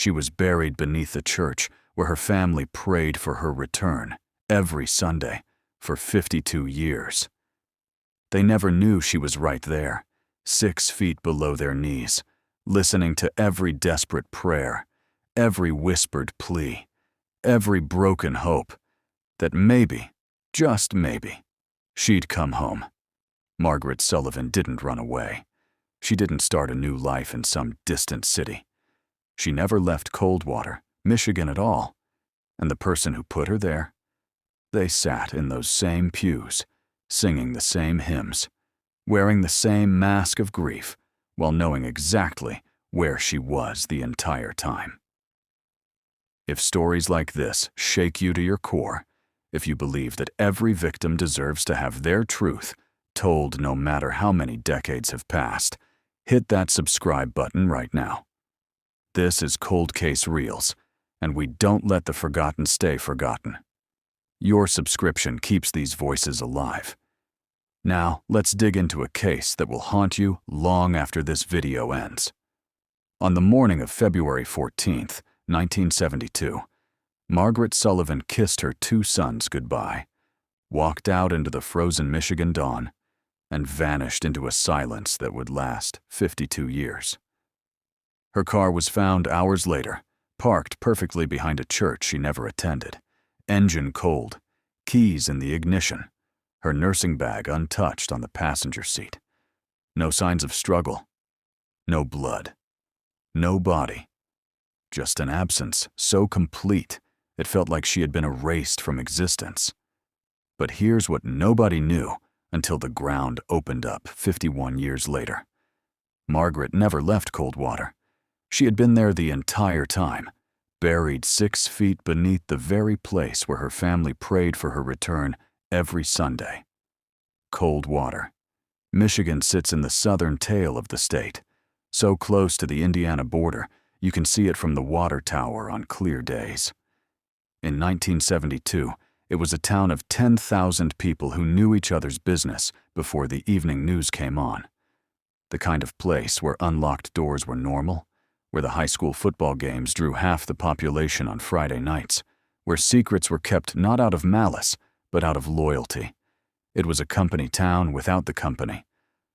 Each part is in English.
She was buried beneath the church where her family prayed for her return every Sunday for 52 years. They never knew she was right there, 6 feet below their knees, listening to every desperate prayer, every whispered plea, every broken hope that maybe, just maybe, she'd come home. Margaret Sullivan didn't run away. She didn't start a new life in some distant city. She never left Coldwater, Michigan at all. And the person who put her there? They sat in those same pews, singing the same hymns, wearing the same mask of grief, while knowing exactly where she was the entire time. If stories like this shake you to your core, if you believe that every victim deserves to have their truth told no matter how many decades have passed, hit that subscribe button right now. This is Cold Case Reels, and we don't let the forgotten stay forgotten. Your subscription keeps these voices alive. Now, let's dig into a case that will haunt you long after this video ends. On the morning of February 14th, 1972, Margaret Sullivan kissed her 2 sons goodbye, walked out into the frozen Michigan dawn, and vanished into a silence that would last 52 years. Her car was found hours later, parked perfectly behind a church she never attended, engine cold, keys in the ignition, her nursing bag untouched on the passenger seat. No signs of struggle, no blood, no body, just an absence so complete it felt like she had been erased from existence. But here's what nobody knew until the ground opened up 51 years later. Margaret never left Coldwater. She had been there the entire time, buried 6 feet beneath the very place where her family prayed for her return every Sunday. Coldwater. Michigan sits in the southern tail of the state, so close to the Indiana border you can see it from the water tower on clear days. In 1972, it was a town of 10,000 people who knew each other's business before the evening news came on. The kind of place where unlocked doors were normal, where the high school football games drew half the population on Friday nights, where secrets were kept not out of malice, but out of loyalty. It was a company town without the company,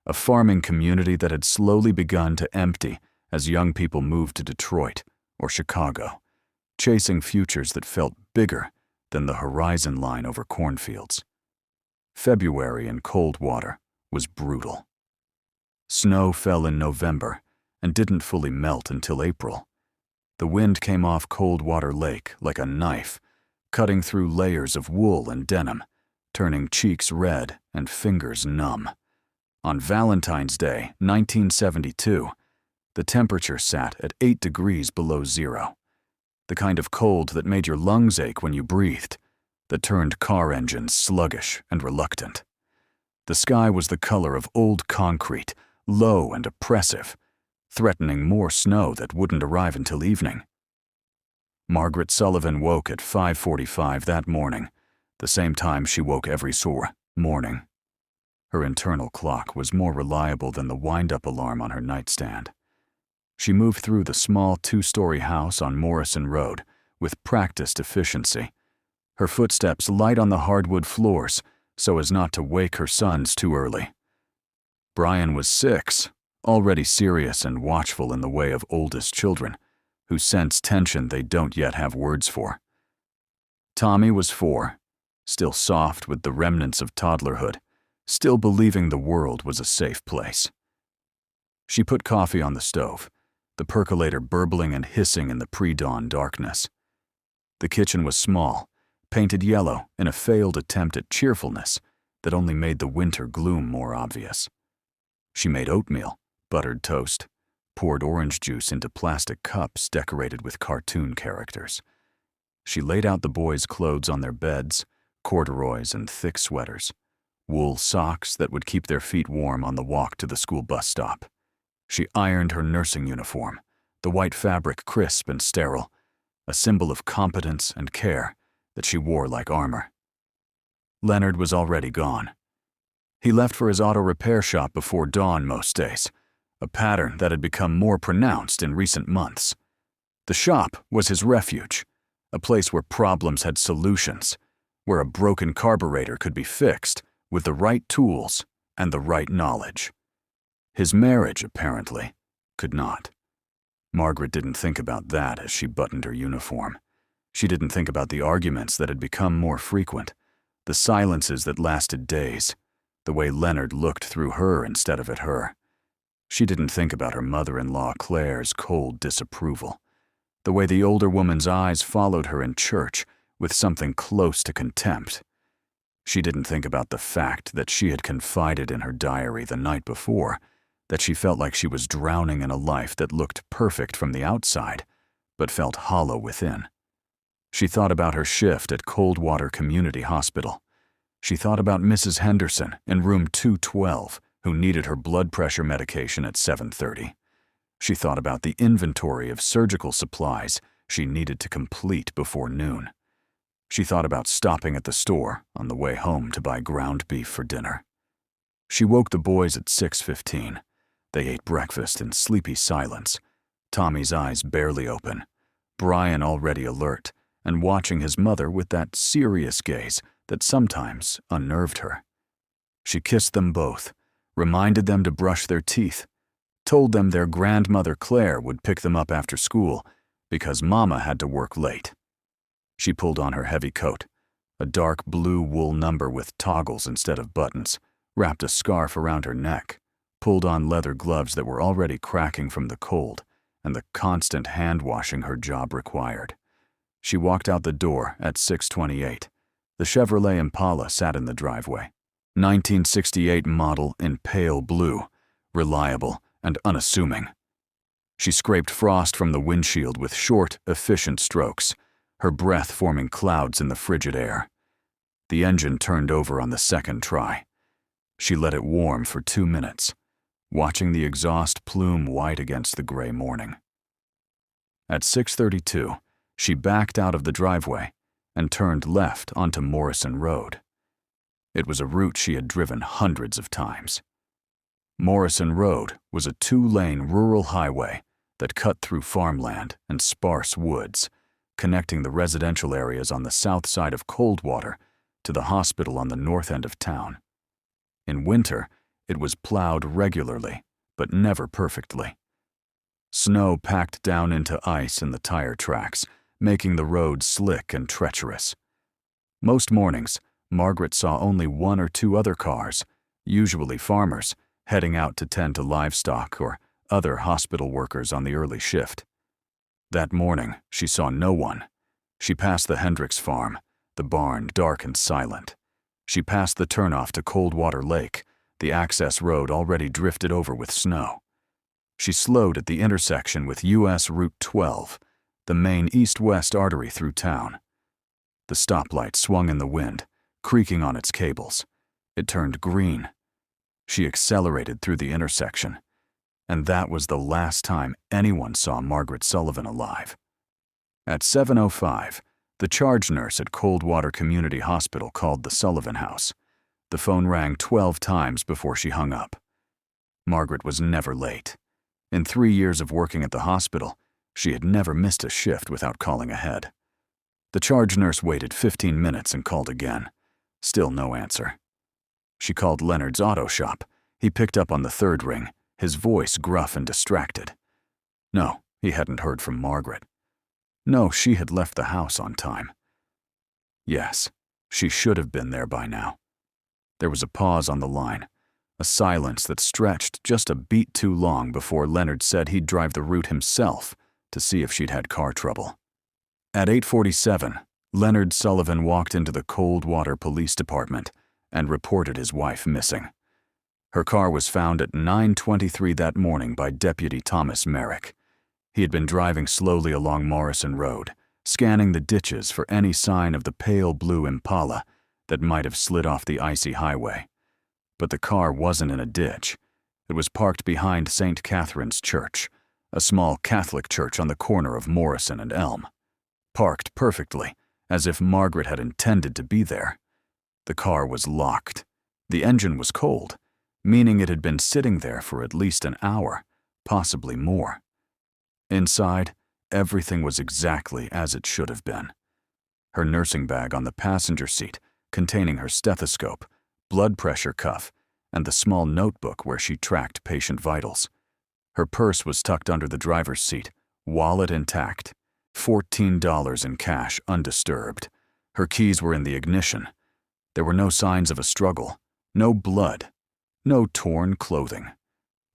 a farming community that had slowly begun to empty as young people moved to Detroit or Chicago, chasing futures that felt bigger than the horizon line over cornfields. February in Coldwater was brutal. Snow fell in November and didn't fully melt until April. The wind came off Coldwater Lake like a knife, cutting through layers of wool and denim, turning cheeks red and fingers numb. On Valentine's Day, 1972, the temperature sat at 8 degrees below zero. The kind of cold that made your lungs ache when you breathed, that turned car engines sluggish and reluctant. The sky was the color of old concrete, low and oppressive, threatening more snow that wouldn't arrive until evening. Margaret Sullivan woke at 5:45 that morning, the same time she woke every morning. Her internal clock was more reliable than the wind-up alarm on her nightstand. She moved through the small 2-story house on Morrison Road with practiced efficiency, her footsteps light on the hardwood floors so as not to wake her sons too early. Brian was 6, already serious and watchful in the way of oldest children, who sense tension they don't yet have words for. Tommy was 4, still soft with the remnants of toddlerhood, still believing the world was a safe place. She put coffee on the stove, the percolator burbling and hissing in the pre-dawn darkness. The kitchen was small, painted yellow in a failed attempt at cheerfulness that only made the winter gloom more obvious. She made oatmeal, buttered toast, poured orange juice into plastic cups decorated with cartoon characters. She laid out the boys' clothes on their beds, corduroys and thick sweaters, wool socks that would keep their feet warm on the walk to the school bus stop. She ironed her nursing uniform, the white fabric crisp and sterile, a symbol of competence and care that she wore like armor. Leonard was already gone. He left for his auto repair shop before dawn most days, a pattern that had become more pronounced in recent months. The shop was his refuge, a place where problems had solutions, where a broken carburetor could be fixed with the right tools and the right knowledge. His marriage, apparently, could not. Margaret didn't think about that as she buttoned her uniform. She didn't think about the arguments that had become more frequent, the silences that lasted days, the way Leonard looked through her instead of at her. She didn't think about her mother-in-law Claire's cold disapproval, the way the older woman's eyes followed her in church with something close to contempt. She didn't think about the fact that she had confided in her diary the night before that she felt like she was drowning in a life that looked perfect from the outside, but felt hollow within. She thought about her shift at Coldwater Community Hospital. She thought about Mrs. Henderson in room 212, who needed her blood pressure medication at 7:30. She thought about the inventory of surgical supplies she needed to complete before noon. She thought about stopping at the store on the way home to buy ground beef for dinner. She woke the boys at 6:15. They ate breakfast in sleepy silence, Tommy's eyes barely open, Brian already alert and watching his mother with that serious gaze that sometimes unnerved her. She kissed them both, reminded them to brush their teeth, told them their grandmother Claire would pick them up after school because Mama had to work late. She pulled on her heavy coat, a dark blue wool number with toggles instead of buttons, wrapped a scarf around her neck, pulled on leather gloves that were already cracking from the cold and the constant hand-washing her job required. She walked out the door at 6:28. The Chevrolet Impala sat in the driveway. 1968 model in pale blue, reliable and unassuming. She scraped frost from the windshield with short, efficient strokes, her breath forming clouds in the frigid air. The engine turned over on the second try. She let it warm for 2 minutes, watching the exhaust plume white against the gray morning. At 6:32, she backed out of the driveway and turned left onto Morrison Road. It was a route she had driven hundreds of times. Morrison Road was a 2-lane rural highway that cut through farmland and sparse woods, connecting the residential areas on the south side of Coldwater to the hospital on the north end of town. In winter, it was plowed regularly, but never perfectly. Snow packed down into ice in the tire tracks, making the road slick and treacherous. Most mornings, Margaret saw only 1 or 2 other cars, usually farmers, heading out to tend to livestock or other hospital workers on the early shift. That morning, she saw no one. She passed the Hendricks farm, the barn dark and silent. She passed the turnoff to Coldwater Lake, the access road already drifted over with snow. She slowed at the intersection with US Route 12, the main east-west artery through town. The stoplight swung in the wind, creaking on its cables. It turned green. She accelerated through the intersection, and that was the last time anyone saw Margaret Sullivan alive. At 7:05, the charge nurse at Coldwater Community Hospital called the Sullivan house. The phone rang 12 times before she hung up. Margaret was never late. In 3 years of working at the hospital, she had never missed a shift without calling ahead. The charge nurse waited 15 minutes and called again. Still no answer. She called Leonard's auto shop. He picked up on the 3rd ring, his voice gruff and distracted. No, he hadn't heard from Margaret. No, she had left the house on time. Yes, she should have been there by now. There was a pause on the line, a silence that stretched just a beat too long before Leonard said he'd drive the route himself to see if she'd had car trouble. At 8:47, Leonard Sullivan walked into the Coldwater Police Department and reported his wife missing. Her car was found at 9:23 that morning by Deputy Thomas Merrick. He had been driving slowly along Morrison Road, scanning the ditches for any sign of the pale blue Impala that might have slid off the icy highway. But the car wasn't in a ditch. It was parked behind St. Catherine's Church, a small Catholic church on the corner of Morrison and Elm. Parked perfectly, as if Margaret had intended to be there. The car was locked. The engine was cold, meaning it had been sitting there for at least an hour, possibly more. Inside, everything was exactly as it should have been. Her nursing bag on the passenger seat, containing her stethoscope, blood pressure cuff, and the small notebook where she tracked patient vitals. Her purse was tucked under the driver's seat, wallet intact, $14 in cash undisturbed. Her keys were in the ignition. There were no signs of a struggle, no blood, no torn clothing,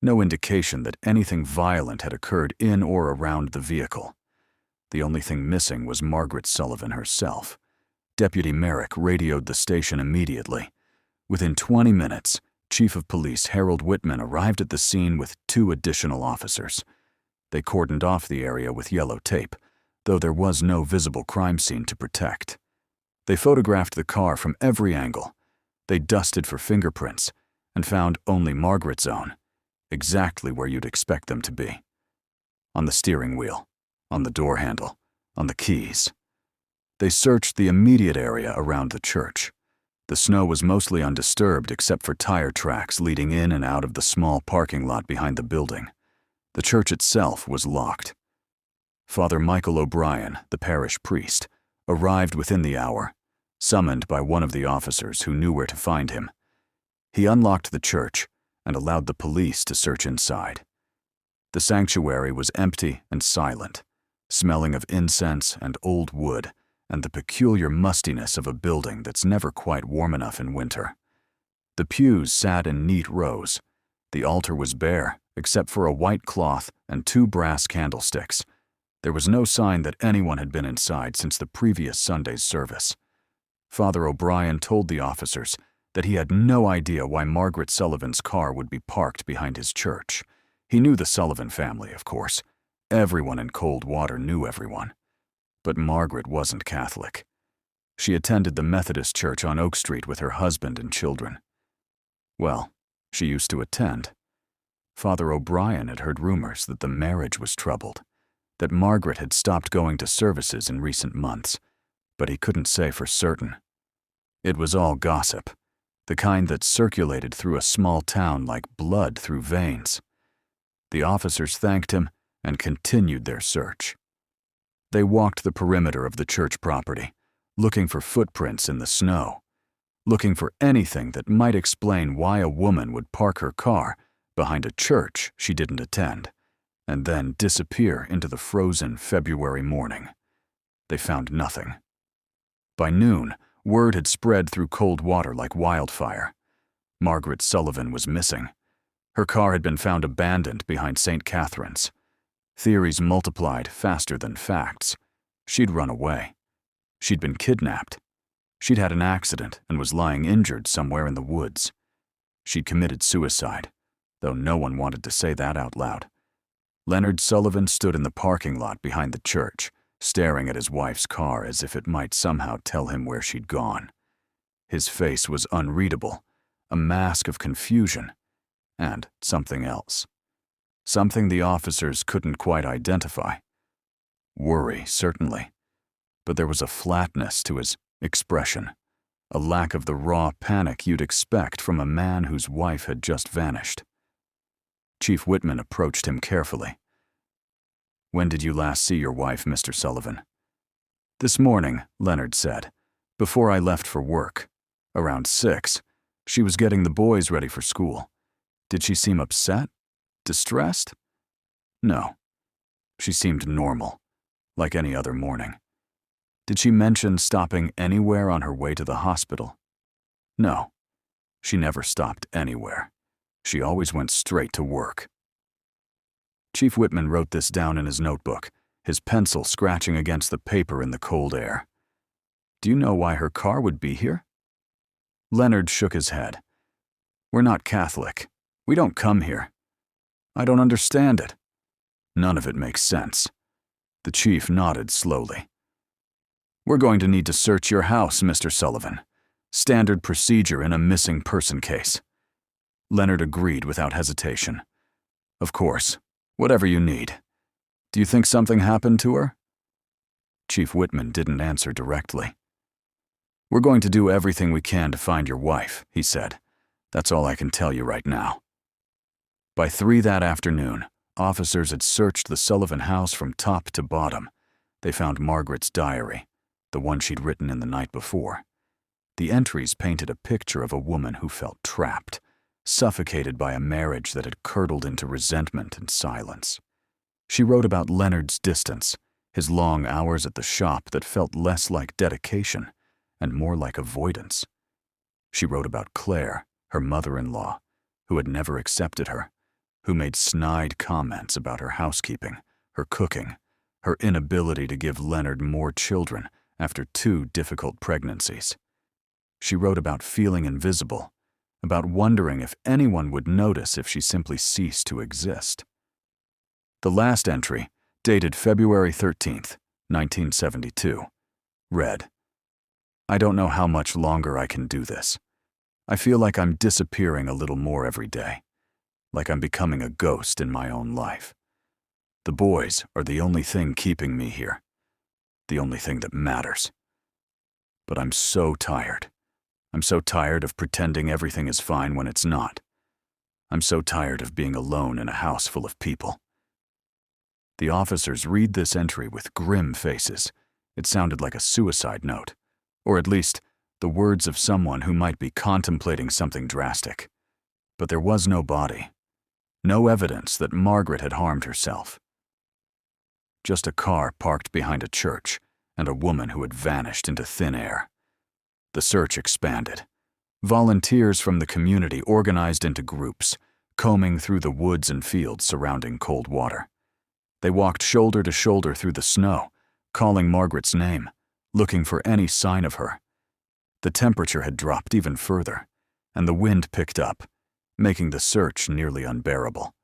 no indication that anything violent had occurred in or around the vehicle. The only thing missing was Margaret Sullivan herself. Deputy Merrick radioed the station immediately. Within 20 minutes, Chief of Police Harold Whitman arrived at the scene with 2 additional officers. They cordoned off the area with yellow tape, though there was no visible crime scene to protect. They photographed the car from every angle. They dusted for fingerprints and found only Margaret's own, exactly where you'd expect them to be. On the steering wheel, on the door handle, on the keys. They searched the immediate area around the church. The snow was mostly undisturbed except for tire tracks leading in and out of the small parking lot behind the building. The church itself was locked. Father Michael O'Brien, the parish priest, arrived within the hour, summoned by one of the officers who knew where to find him. He unlocked the church and allowed the police to search inside. The sanctuary was empty and silent, smelling of incense and old wood and the peculiar mustiness of a building that's never quite warm enough in winter. The pews sat in neat rows. The altar was bare, except for a white cloth and 2 brass candlesticks. There was no sign that anyone had been inside since the previous Sunday's service. Father O'Brien told the officers that he had no idea why Margaret Sullivan's car would be parked behind his church. He knew the Sullivan family, of course. Everyone in Coldwater knew everyone. But Margaret wasn't Catholic. She attended the Methodist church on Oak Street with her husband and children. Well, she used to attend. Father O'Brien had heard rumors that the marriage was troubled, that Margaret had stopped going to services in recent months, but he couldn't say for certain. It was all gossip, the kind that circulated through a small town like blood through veins. The officers thanked him and continued their search. They walked the perimeter of the church property, looking for footprints in the snow, looking for anything that might explain why a woman would park her car behind a church she didn't attend, and then disappear into the frozen February morning. They found nothing. By noon, word had spread through Coldwater like wildfire. Margaret Sullivan was missing. Her car had been found abandoned behind St. Catherine's. Theories multiplied faster than facts. She'd run away. She'd been kidnapped. She'd had an accident and was lying injured somewhere in the woods. She'd committed suicide, though no one wanted to say that out loud. Leonard Sullivan stood in the parking lot behind the church, staring at his wife's car as if it might somehow tell him where she'd gone. His face was unreadable, a mask of confusion, and something else. Something the officers couldn't quite identify. Worry, certainly, but there was a flatness to his expression, a lack of the raw panic you'd expect from a man whose wife had just vanished. Chief Whitman approached him carefully. "When did you last see your wife, Mr. Sullivan?" "This morning," Leonard said, "before I left for work. Around 6. She was getting the boys ready for school. Did she seem upset? Distressed?" "No. She seemed normal, like any other morning." "Did she mention stopping anywhere on her way to the hospital?" "No. She never stopped anywhere. She always went straight to work." Chief Whitman wrote this down in his notebook, his pencil scratching against the paper in the cold air. "Do you know why her car would be here?" Leonard shook his head. "We're not Catholic. We don't come here. I don't understand it. None of it makes sense." The chief nodded slowly. "We're going to need to search your house, Mr. Sullivan. Standard procedure in a missing person case." Leonard agreed without hesitation. "Of course, whatever you need. Do you think something happened to her?" Chief Whitman didn't answer directly. "We're going to do everything we can to find your wife," he said. "That's all I can tell you right now." By 3 that afternoon, Officers had searched the Sullivan house from top to bottom. They found Margaret's diary, the one she'd written in the night before. The entries painted a picture of a woman who felt trapped, suffocated by a marriage that had curdled into resentment and silence. She wrote about Leonard's distance, his long hours at the shop that felt less like dedication and more like avoidance. She wrote about Claire, her mother-in-law, who had never accepted her, who made snide comments about her housekeeping, her cooking, her inability to give Leonard more children after 2 difficult pregnancies. She wrote about feeling invisible, about wondering if anyone would notice if she simply ceased to exist. The last entry, dated February 13th, 1972, read, "I don't know how much longer I can do this. I feel like I'm disappearing a little more every day, like I'm becoming a ghost in my own life. The boys are the only thing keeping me here, the only thing that matters. But I'm so tired. I'm so tired of pretending everything is fine when it's not. I'm so tired of being alone in a house full of people." The officers read this entry with grim faces. It sounded like a suicide note, or at least the words of someone who might be contemplating something drastic. But there was no body, no evidence that Margaret had harmed herself. Just a car parked behind a church and a woman who had vanished into thin air. The search expanded. Volunteers from the community organized into groups, combing through the woods and fields surrounding Coldwater. They walked shoulder to shoulder through the snow, calling Margaret's name, looking for any sign of her. The temperature had dropped even further, and the wind picked up, making the search nearly unbearable.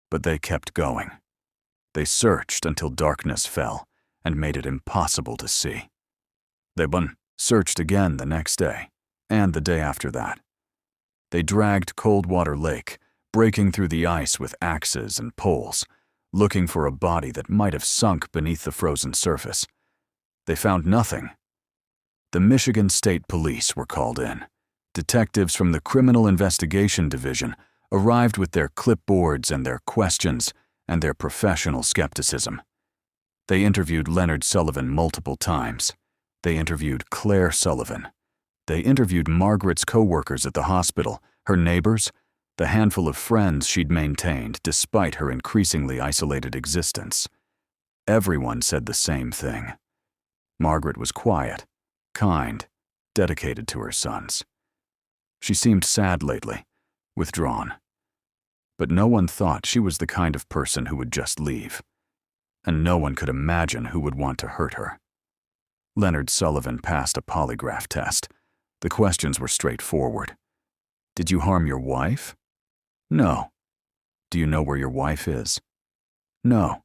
But they kept going. They searched until darkness fell and made it impossible to see. They searched again the next day, and the day after that. They dragged Coldwater Lake, breaking through the ice with axes and poles, looking for a body that might have sunk beneath the frozen surface. They found nothing. The Michigan State Police were called in. Detectives from the Criminal Investigation Division arrived with their clipboards and their questions and their professional skepticism. They interviewed Leonard Sullivan multiple times. They interviewed Claire Sullivan. They interviewed Margaret's co-workers at the hospital, her neighbors, the handful of friends she'd maintained despite her increasingly isolated existence. Everyone said the same thing. Margaret was quiet, kind, dedicated to her sons. She seemed sad lately, withdrawn. But no one thought she was the kind of person who would just leave, and no one could imagine who would want to hurt her. Leonard Sullivan passed a polygraph test. The questions were straightforward. Did you harm your wife? No. Do you know where your wife is? No.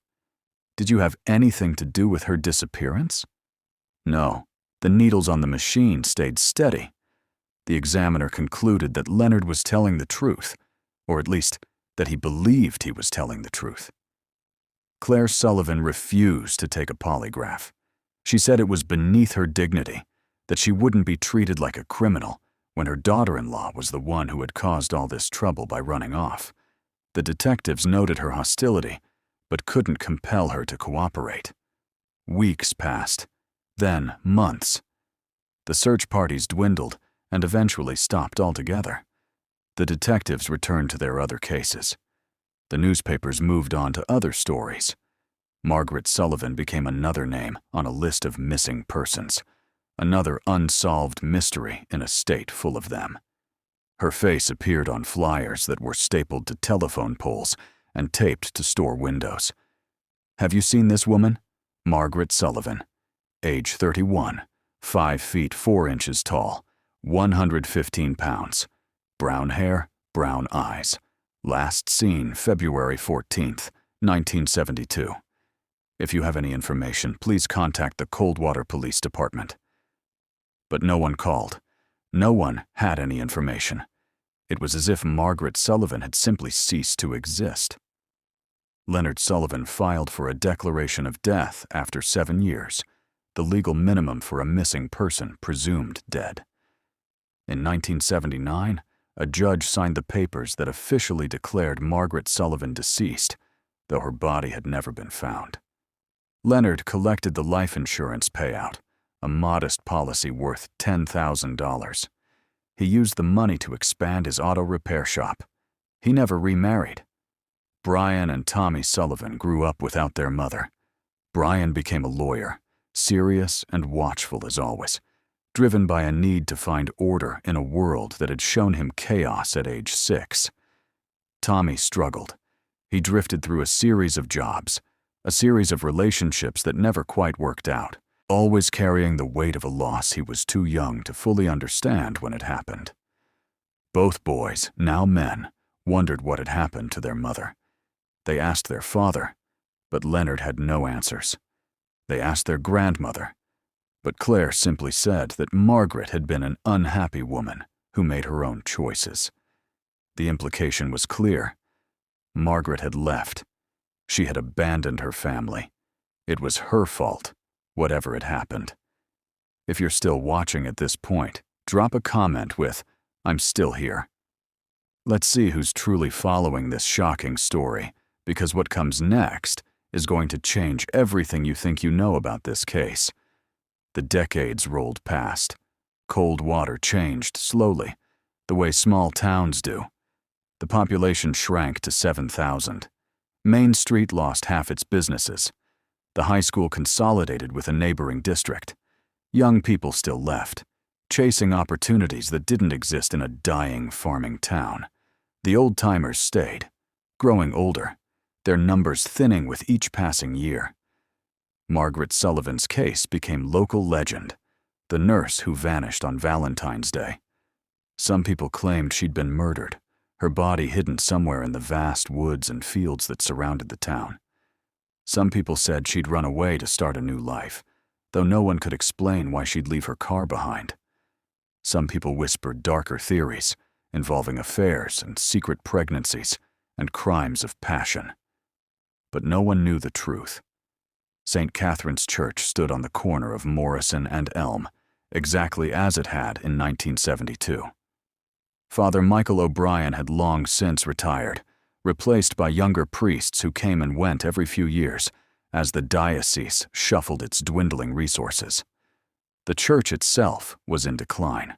Did you have anything to do with her disappearance? No. The needles on the machine stayed steady. The examiner concluded that Leonard was telling the truth, or at least that he believed he was telling the truth. Claire Sullivan refused to take a polygraph. She said it was beneath her dignity, that she wouldn't be treated like a criminal when her daughter-in-law was the one who had caused all this trouble by running off. The detectives noted her hostility, but couldn't compel her to cooperate. Weeks passed, then months. The search parties dwindled and eventually stopped altogether. The detectives returned to their other cases. The newspapers moved on to other stories. Margaret Sullivan became another name on a list of missing persons, another unsolved mystery in a state full of them. Her face appeared on flyers that were stapled to telephone poles and taped to store windows. Have you seen this woman? Margaret Sullivan, age 31, 5 feet 4 inches tall, 115 pounds, brown hair, brown eyes. Last seen February 14th, 1972. If you have any information, please contact the Coldwater Police Department. But no one called. No one had any information. It was as if Margaret Sullivan had simply ceased to exist. Leonard Sullivan filed for a declaration of death after 7 years, the legal minimum for a missing person presumed dead. In 1979, a judge signed the papers that officially declared Margaret Sullivan deceased, though her body had never been found. Leonard collected the life insurance payout, a modest policy worth $10,000. He used the money to expand his auto repair shop. He never remarried. Brian and Tommy Sullivan grew up without their mother. Brian became a lawyer, serious and watchful as always, driven by a need to find order in a world that had shown him chaos at age 6. Tommy struggled. He drifted through a series of jobs, a series of relationships that never quite worked out, always carrying the weight of a loss he was too young to fully understand when it happened. Both boys, now men, wondered what had happened to their mother. They asked their father, but Leonard had no answers. They asked their grandmother, but Claire simply said that Margaret had been an unhappy woman who made her own choices. The implication was clear. Margaret had left. She had abandoned her family. It was her fault, whatever had happened. If you're still watching at this point, drop a comment with, "I'm still here." Let's see who's truly following this shocking story, because what comes next is going to change everything you think you know about this case. The decades rolled past. Cold Water changed slowly, the way small towns do. The population shrank to 7,000. Main Street lost half its businesses. The high school consolidated with a neighboring district. Young people still left, chasing opportunities that didn't exist in a dying farming town. The old-timers stayed, growing older, their numbers thinning with each passing year. Margaret Sullivan's case became local legend, the nurse who vanished on Valentine's Day. Some people claimed she'd been murdered, her body hidden somewhere in the vast woods and fields that surrounded the town. Some people said she'd run away to start a new life, though no one could explain why she'd leave her car behind. Some people whispered darker theories, involving affairs and secret pregnancies and crimes of passion. But no one knew the truth. St. Catherine's Church stood on the corner of Morrison and Elm, exactly as it had in 1972. Father Michael O'Brien had long since retired, replaced by younger priests who came and went every few years as the diocese shuffled its dwindling resources. The church itself was in decline.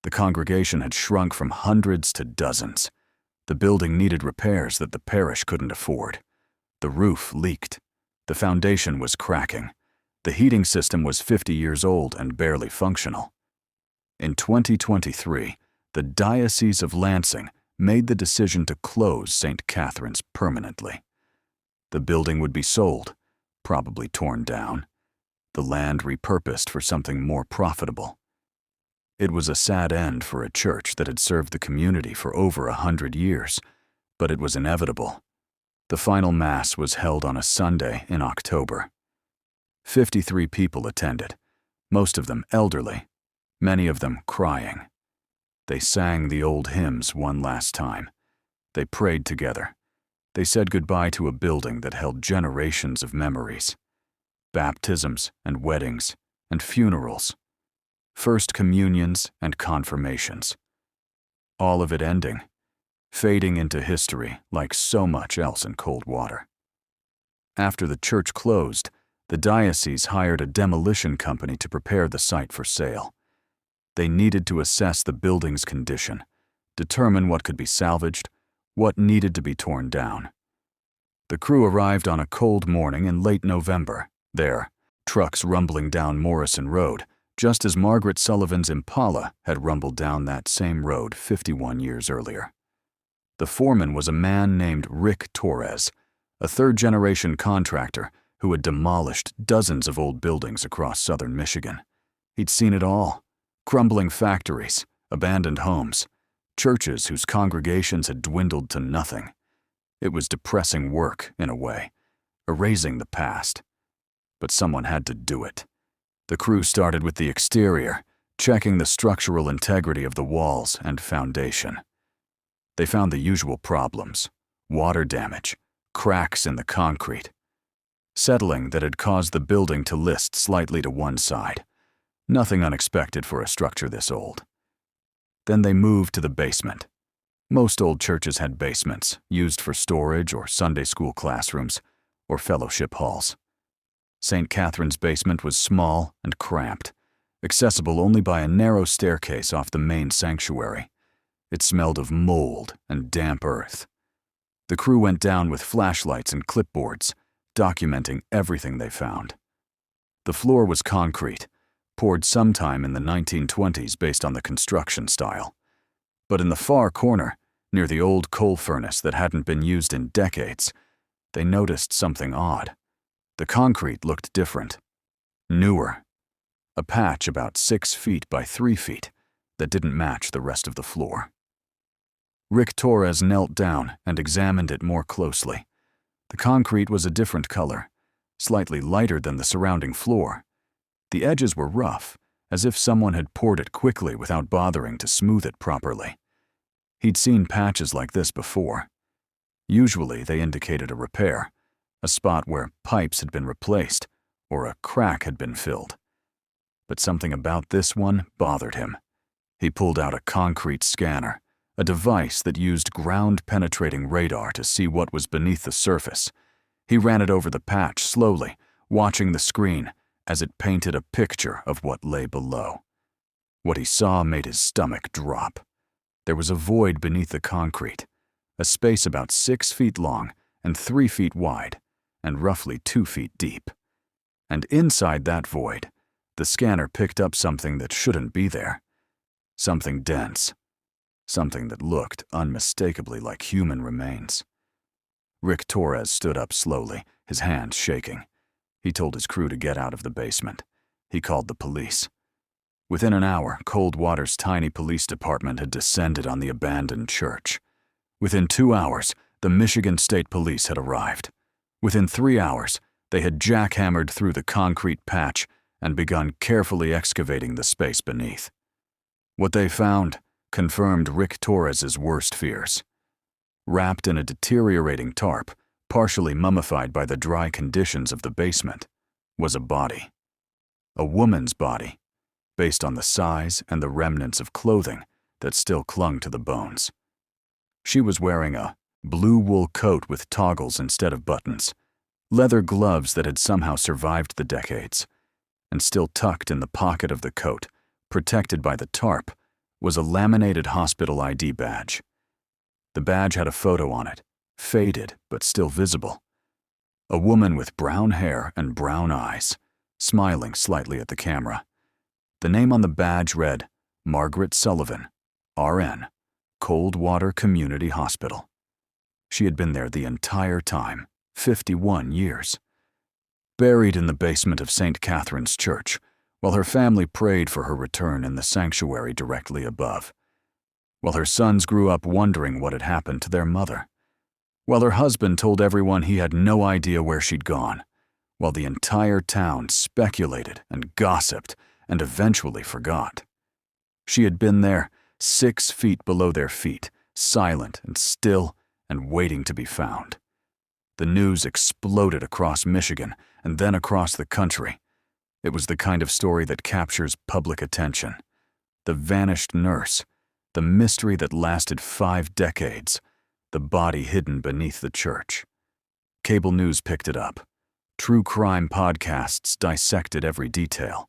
The congregation had shrunk from hundreds to dozens. The building needed repairs that the parish couldn't afford. The roof leaked. The foundation was cracking. The heating system was 50 years old and barely functional. In 2023, the Diocese of Lansing made the decision to close St. Catherine's permanently. The building would be sold, probably torn down, the land repurposed for something more profitable. It was a sad end for a church that had served the community for over 100 years, but it was inevitable. The final Mass was held on a Sunday in October. 53 people attended, most of them elderly, many of them crying. They sang the old hymns one last time. They prayed together. They said goodbye to a building that held generations of memories. Baptisms and weddings and funerals. First communions and confirmations. All of it ending, fading into history like so much else in Cold Water. After the church closed, the diocese hired a demolition company to prepare the site for sale. They needed to assess the building's condition, determine what could be salvaged, what needed to be torn down. The crew arrived on a cold morning in late November, there, trucks rumbling down Morrison Road, just as Margaret Sullivan's Impala had rumbled down that same road 51 years earlier. The foreman was a man named Rick Torres, a third-generation contractor who had demolished dozens of old buildings across southern Michigan. He'd seen it all. Crumbling factories, abandoned homes, churches whose congregations had dwindled to nothing. It was depressing work, in a way, erasing the past. But someone had to do it. The crew started with the exterior, checking the structural integrity of the walls and foundation. They found the usual problems: water damage, cracks in the concrete, settling that had caused the building to list slightly to one side. Nothing unexpected for a structure this old. Then they moved to the basement. Most old churches had basements, used for storage or Sunday school classrooms, or fellowship halls. St. Catherine's basement was small and cramped, accessible only by a narrow staircase off the main sanctuary. It smelled of mold and damp earth. The crew went down with flashlights and clipboards, documenting everything they found. The floor was concrete, poured sometime in the 1920s based on the construction style. But in the far corner, near the old coal furnace that hadn't been used in decades, they noticed something odd. The concrete looked different, newer. A patch about 6 feet by 3 feet that didn't match the rest of the floor. Rick Torres knelt down and examined it more closely. The concrete was a different color, slightly lighter than the surrounding floor. The edges were rough, as if someone had poured it quickly without bothering to smooth it properly. He'd seen patches like this before. Usually they indicated a repair, a spot where pipes had been replaced or a crack had been filled. But something about this one bothered him. He pulled out a concrete scanner, a device that used ground-penetrating radar to see what was beneath the surface. He ran it over the patch slowly, watching the screen as it painted a picture of what lay below. What he saw made his stomach drop. There was a void beneath the concrete, a space about 6 feet long and 3 feet wide, and roughly 2 feet deep. And inside that void, the scanner picked up something that shouldn't be there. Something dense. Something that looked unmistakably like human remains. Rick Torres stood up slowly, his hands shaking. He told his crew to get out of the basement. He called the police. Within an hour, Coldwater's tiny police department had descended on the abandoned church. Within 2 hours, the Michigan State Police had arrived. Within 3 hours, they had jackhammered through the concrete patch and begun carefully excavating the space beneath. What they found confirmed Rick Torres's worst fears. Wrapped in a deteriorating tarp, partially mummified by the dry conditions of the basement, was a body. A woman's body, based on the size and the remnants of clothing that still clung to the bones. She was wearing a blue wool coat with toggles instead of buttons, leather gloves that had somehow survived the decades, and still tucked in the pocket of the coat, protected by the tarp, was a laminated hospital ID badge. The badge had a photo on it, faded but still visible. A woman with brown hair and brown eyes, smiling slightly at the camera. The name on the badge read, Margaret Sullivan, RN, Coldwater Community Hospital. She had been there the entire time, 51 years. Buried in the basement of St. Catherine's Church, while her family prayed for her return in the sanctuary directly above. While her sons grew up wondering what had happened to their mother. While her husband told everyone he had no idea where she'd gone. While the entire town speculated and gossiped and eventually forgot. She had been there, 6 feet below their feet, silent and still and waiting to be found. The news exploded across Michigan and then across the country. It was the kind of story that captures public attention. The vanished nurse, the mystery that lasted 5 decades, the body hidden beneath the church. Cable news picked it up. True crime podcasts dissected every detail.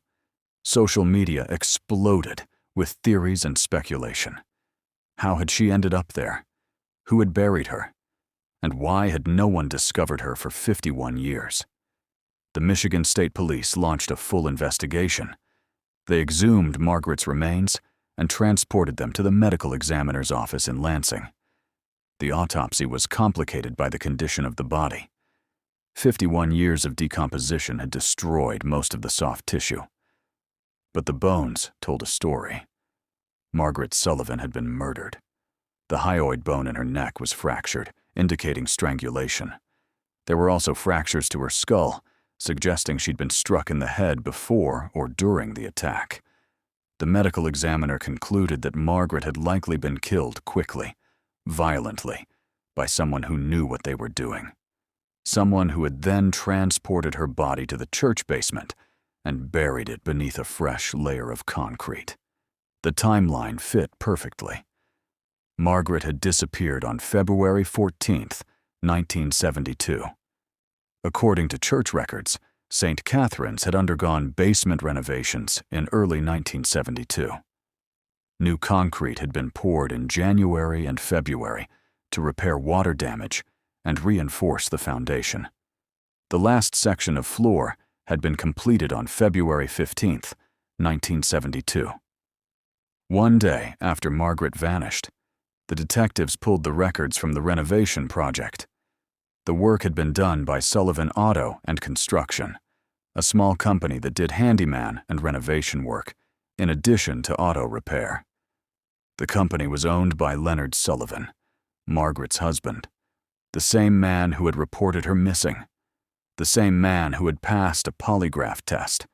Social media exploded with theories and speculation. How had she ended up there? Who had buried her? And why had no one discovered her for 51 years? The Michigan State Police launched a full investigation. They exhumed Margaret's remains and transported them to the medical examiner's office in Lansing. The autopsy was complicated by the condition of the body. 51 years of decomposition had destroyed most of the soft tissue. But the bones told a story. Margaret Sullivan had been murdered. The hyoid bone in her neck was fractured, indicating strangulation. There were also fractures to her skull, suggesting she'd been struck in the head before or during the attack. The medical examiner concluded that Margaret had likely been killed quickly, violently, by someone who knew what they were doing. Someone who had then transported her body to the church basement and buried it beneath a fresh layer of concrete. The timeline fit perfectly. Margaret had disappeared on February 14, 1972. According to church records, St. Catherine's had undergone basement renovations in early 1972. New concrete had been poured in January and February to repair water damage and reinforce the foundation. The last section of floor had been completed on February 15, 1972. One day after Margaret vanished, the detectives pulled the records from the renovation project. The work had been done by Sullivan Auto and Construction, a small company that did handyman and renovation work, in addition to auto repair. The company was owned by Leonard Sullivan, Margaret's husband, the same man who had reported her missing, the same man who had passed a polygraph test,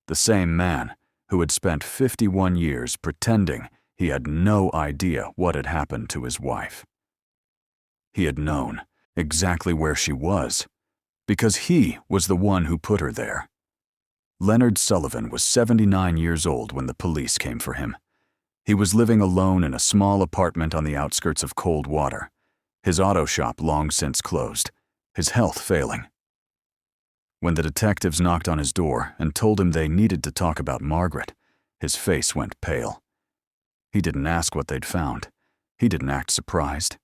the same man who had spent 51 years pretending he had no idea what had happened to his wife. He had known exactly where she was, because he was the one who put her there. Leonard Sullivan was 79 years old when the police came for him. He was living alone in a small apartment on the outskirts of Coldwater, his auto shop long since closed, his health failing. When the detectives knocked on his door and told him they needed to talk about Margaret, his face went pale. He didn't ask what they'd found. He didn't act surprised.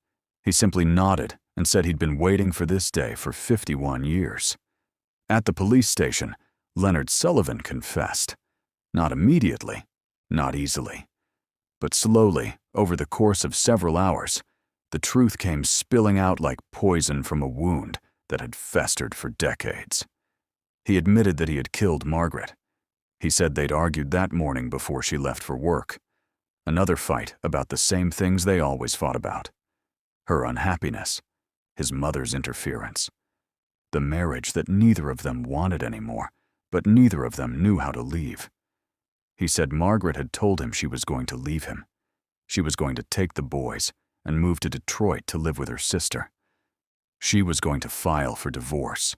He simply nodded and said he'd been waiting for this day for 51 years. At the police station, Leonard Sullivan confessed. Not immediately, not easily. But slowly, over the course of several hours, the truth came spilling out like poison from a wound that had festered for decades. He admitted that he had killed Margaret. He said they'd argued that morning before she left for work. Another fight about the same things they always fought about. Her unhappiness, his mother's interference, the marriage that neither of them wanted anymore, but neither of them knew how to leave. He said Margaret had told him she was going to leave him. She was going to take the boys and move to Detroit to live with her sister. She was going to file for divorce.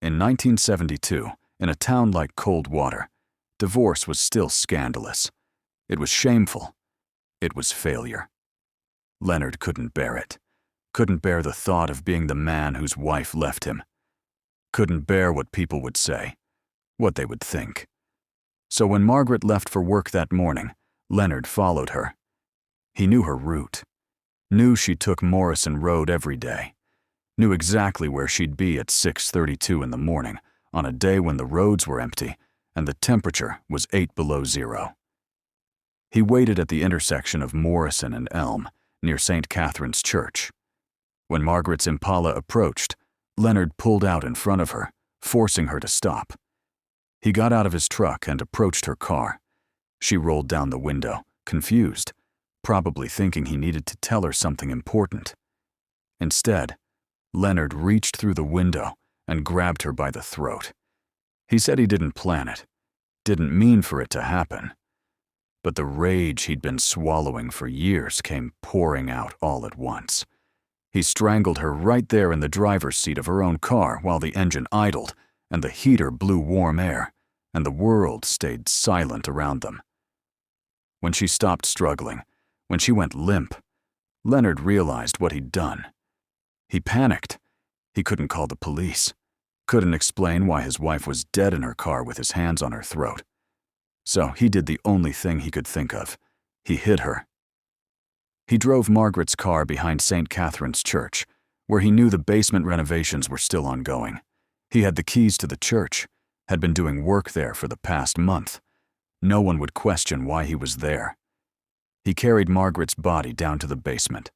In 1972, in a town like Coldwater, divorce was still scandalous. It was shameful. It was failure. Leonard couldn't bear it. Couldn't bear the thought of being the man whose wife left him. Couldn't bear what people would say, what they would think. So when Margaret left for work that morning, Leonard followed her. He knew her route. Knew she took Morrison Road every day. Knew exactly where she'd be at 6:32 in the morning on a day when the roads were empty and the temperature was 8 below zero. He waited at the intersection of Morrison and Elm, near St. Catherine's Church. When Margaret's Impala approached, Leonard pulled out in front of her, forcing her to stop. He got out of his truck and approached her car. She rolled down the window, confused, probably thinking he needed to tell her something important. Instead, Leonard reached through the window and grabbed her by the throat. He said he didn't plan it, didn't mean for it to happen. But the rage he'd been swallowing for years came pouring out all at once. He strangled her right there in the driver's seat of her own car while the engine idled and the heater blew warm air, and the world stayed silent around them. When she stopped struggling, when she went limp, Leonard realized what he'd done. He panicked. He couldn't call the police, couldn't explain why his wife was dead in her car with his hands on her throat. So he did the only thing he could think of. He hid her. He drove Margaret's car behind St. Catherine's Church, where he knew the basement renovations were still ongoing. He had the keys to the church, had been doing work there for the past month. No one would question why he was there. He carried Margaret's body down to the basement.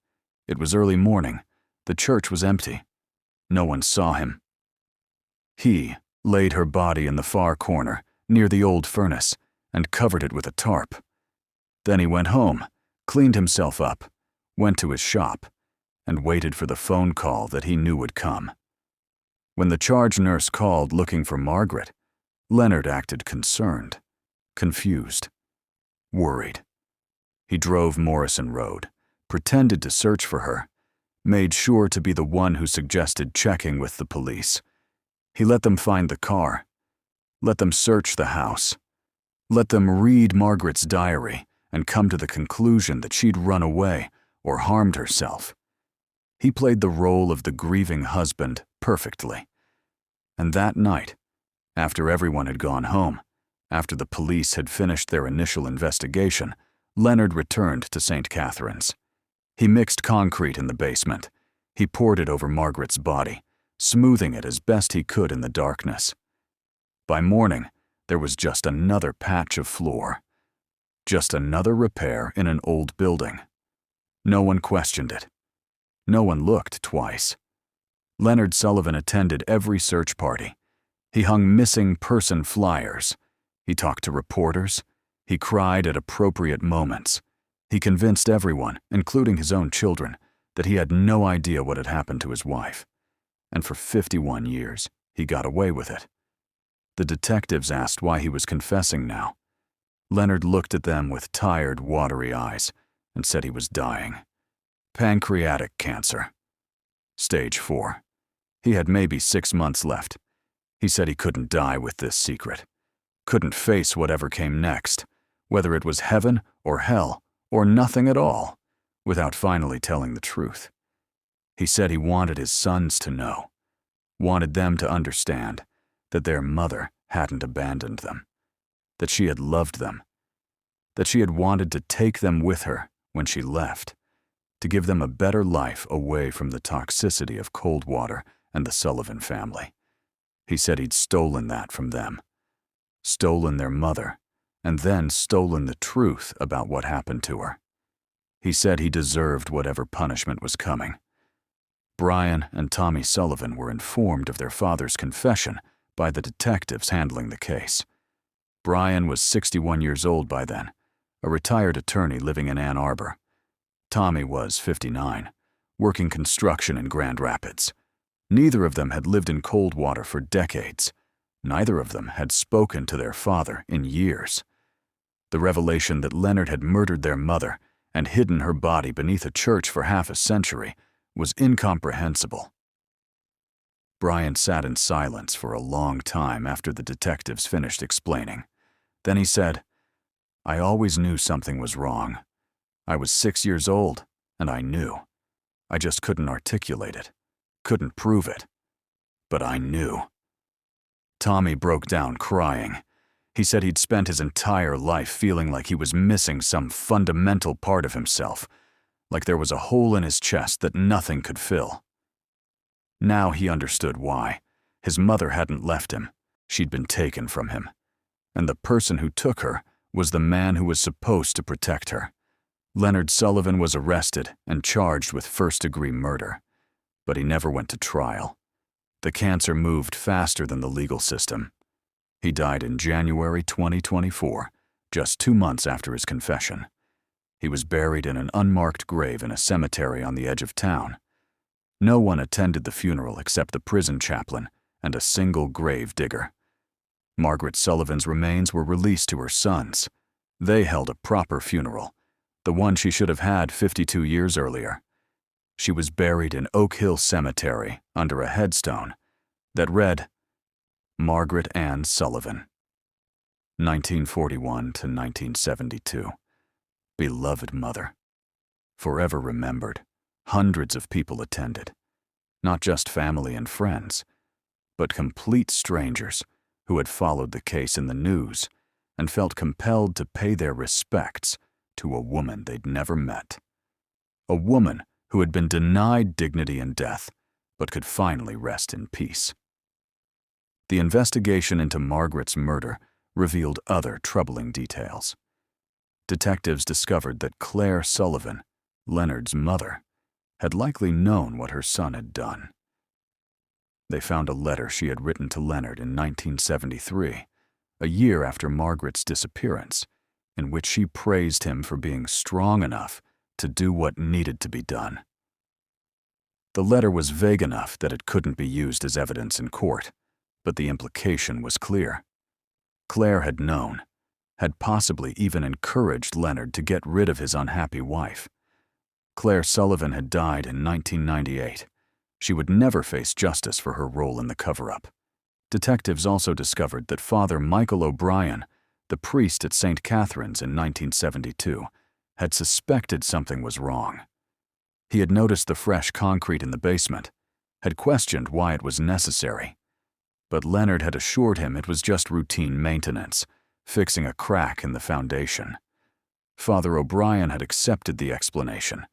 It was early morning. The church was empty. No one saw him. He laid her body in the far corner, near the old furnace, and covered it with a tarp. Then he went home, cleaned himself up, went to his shop, and waited for the phone call that he knew would come. When the charge nurse called looking for Margaret, Leonard acted concerned, confused, worried. He drove Morrison Road, pretended to search for her, made sure to be the one who suggested checking with the police. He let them find the car, let them search the house, let them read Margaret's diary and come to the conclusion that she'd run away or harmed herself. He played the role of the grieving husband perfectly. And that night, after everyone had gone home, after the police had finished their initial investigation, Leonard returned to St. Catherine's. He mixed concrete in the basement. He poured it over Margaret's body, smoothing it as best he could in the darkness. By morning, there was just another patch of floor. Just another repair in an old building. No one questioned it. No one looked twice. Leonard Sullivan attended every search party. He hung missing person flyers. He talked to reporters. He cried at appropriate moments. He convinced everyone, including his own children, that he had no idea what had happened to his wife. And for 51 years, he got away with it. The detectives asked why he was confessing now. Leonard looked at them with tired, watery eyes and said he was dying. Pancreatic cancer. Stage 4. He had maybe 6 months left. He said he couldn't die with this secret. Couldn't face whatever came next, whether it was heaven or hell or nothing at all, without finally telling the truth. He said he wanted his sons to know, wanted them to understand that their mother hadn't abandoned them, that she had loved them, that she had wanted to take them with her when she left, to give them a better life away from the toxicity of cold water and the Sullivan family. He said he'd stolen that from them, stolen their mother, and then stolen the truth about what happened to her. He said he deserved whatever punishment was coming. Brian and Tommy Sullivan were informed of their father's confession by the detectives handling the case. Brian was 61 years old by then, a retired attorney living in Ann Arbor. Tommy was 59, working construction in Grand Rapids. Neither of them had lived in cold water for decades. Neither of them had spoken to their father in years. The revelation that Leonard had murdered their mother and hidden her body beneath a church for half a century was incomprehensible. Brian sat in silence for a long time after the detectives finished explaining. Then he said, "I always knew something was wrong. I was 6 years old, and I knew. I just couldn't articulate it, couldn't prove it. But I knew." Tommy broke down crying. He said he'd spent his entire life feeling like he was missing some fundamental part of himself, like there was a hole in his chest that nothing could fill. Now he understood why. His mother hadn't left him. She'd been taken from him. And the person who took her was the man who was supposed to protect her. Leonard Sullivan was arrested and charged with first-degree murder, but he never went to trial. The cancer moved faster than the legal system. He died in January 2024, just 2 months after his confession. He was buried in an unmarked grave in a cemetery on the edge of town. No one attended the funeral except the prison chaplain and a single grave digger. Margaret Sullivan's remains were released to her sons. They held a proper funeral, the one she should have had 52 years earlier. She was buried in Oak Hill Cemetery under a headstone that read, Margaret Ann Sullivan, 1941 to 1972. Beloved mother. Forever remembered. Hundreds of people attended. Not just family and friends, but complete strangers who had followed the case in the news and felt compelled to pay their respects to a woman they'd never met. A woman who had been denied dignity in death, but could finally rest in peace. The investigation into Margaret's murder revealed other troubling details. Detectives discovered that Claire Sullivan, Leonard's mother, had likely known what her son had done. They found a letter she had written to Leonard in 1973, a year after Margaret's disappearance, in which she praised him for being strong enough to do what needed to be done. The letter was vague enough that it couldn't be used as evidence in court, but the implication was clear. Claire had known, had possibly even encouraged Leonard to get rid of his unhappy wife. Claire Sullivan had died in 1998. She would never face justice for her role in the cover-up. Detectives also discovered that Father Michael O'Brien, the priest at St. Catherine's in 1972, had suspected something was wrong. He had noticed the fresh concrete in the basement, had questioned why it was necessary. But Leonard had assured him it was just routine maintenance, fixing a crack in the foundation. Father O'Brien had accepted the explanation.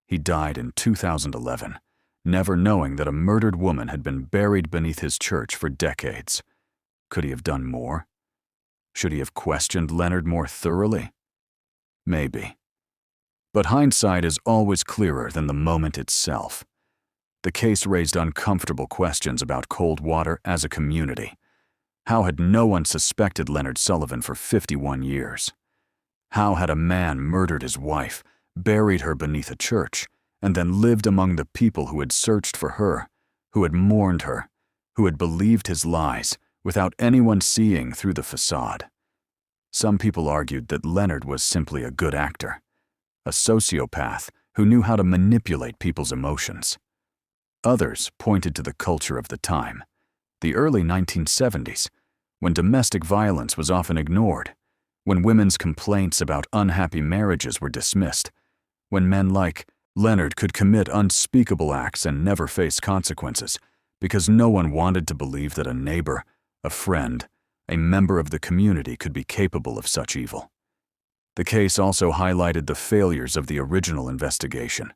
He died in 2011, never knowing that a murdered woman had been buried beneath his church for decades. Could he have done more? Should he have questioned Leonard more thoroughly? Maybe. But hindsight is always clearer than the moment itself. The case raised uncomfortable questions about Coldwater as a community. How had no one suspected Leonard Sullivan for 51 years? How had a man murdered his wife, buried her beneath a church, and then lived among the people who had searched for her, who had mourned her, who had believed his lies without anyone seeing through the facade? Some people argued that Leonard was simply a good actor, a sociopath who knew how to manipulate people's emotions. Others pointed to the culture of the time, the early 1970s, when domestic violence was often ignored, when women's complaints about unhappy marriages were dismissed, when men like Leonard could commit unspeakable acts and never face consequences because no one wanted to believe that a neighbor, a friend, a member of the community could be capable of such evil. The case also highlighted the failures of the original investigation.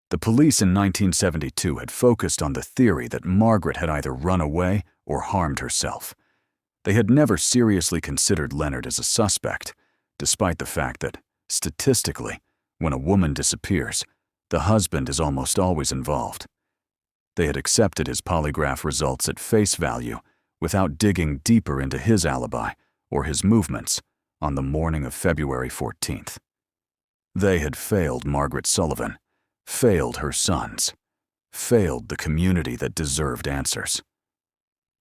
The police in 1972 had focused on the theory that Margaret had either run away or harmed herself. They had never seriously considered Leonard as a suspect, despite the fact that, statistically, when a woman disappears, the husband is almost always involved. They had accepted his polygraph results at face value without digging deeper into his alibi or his movements on the morning of February 14th. They had failed Margaret Sullivan, failed her sons, failed the community that deserved answers.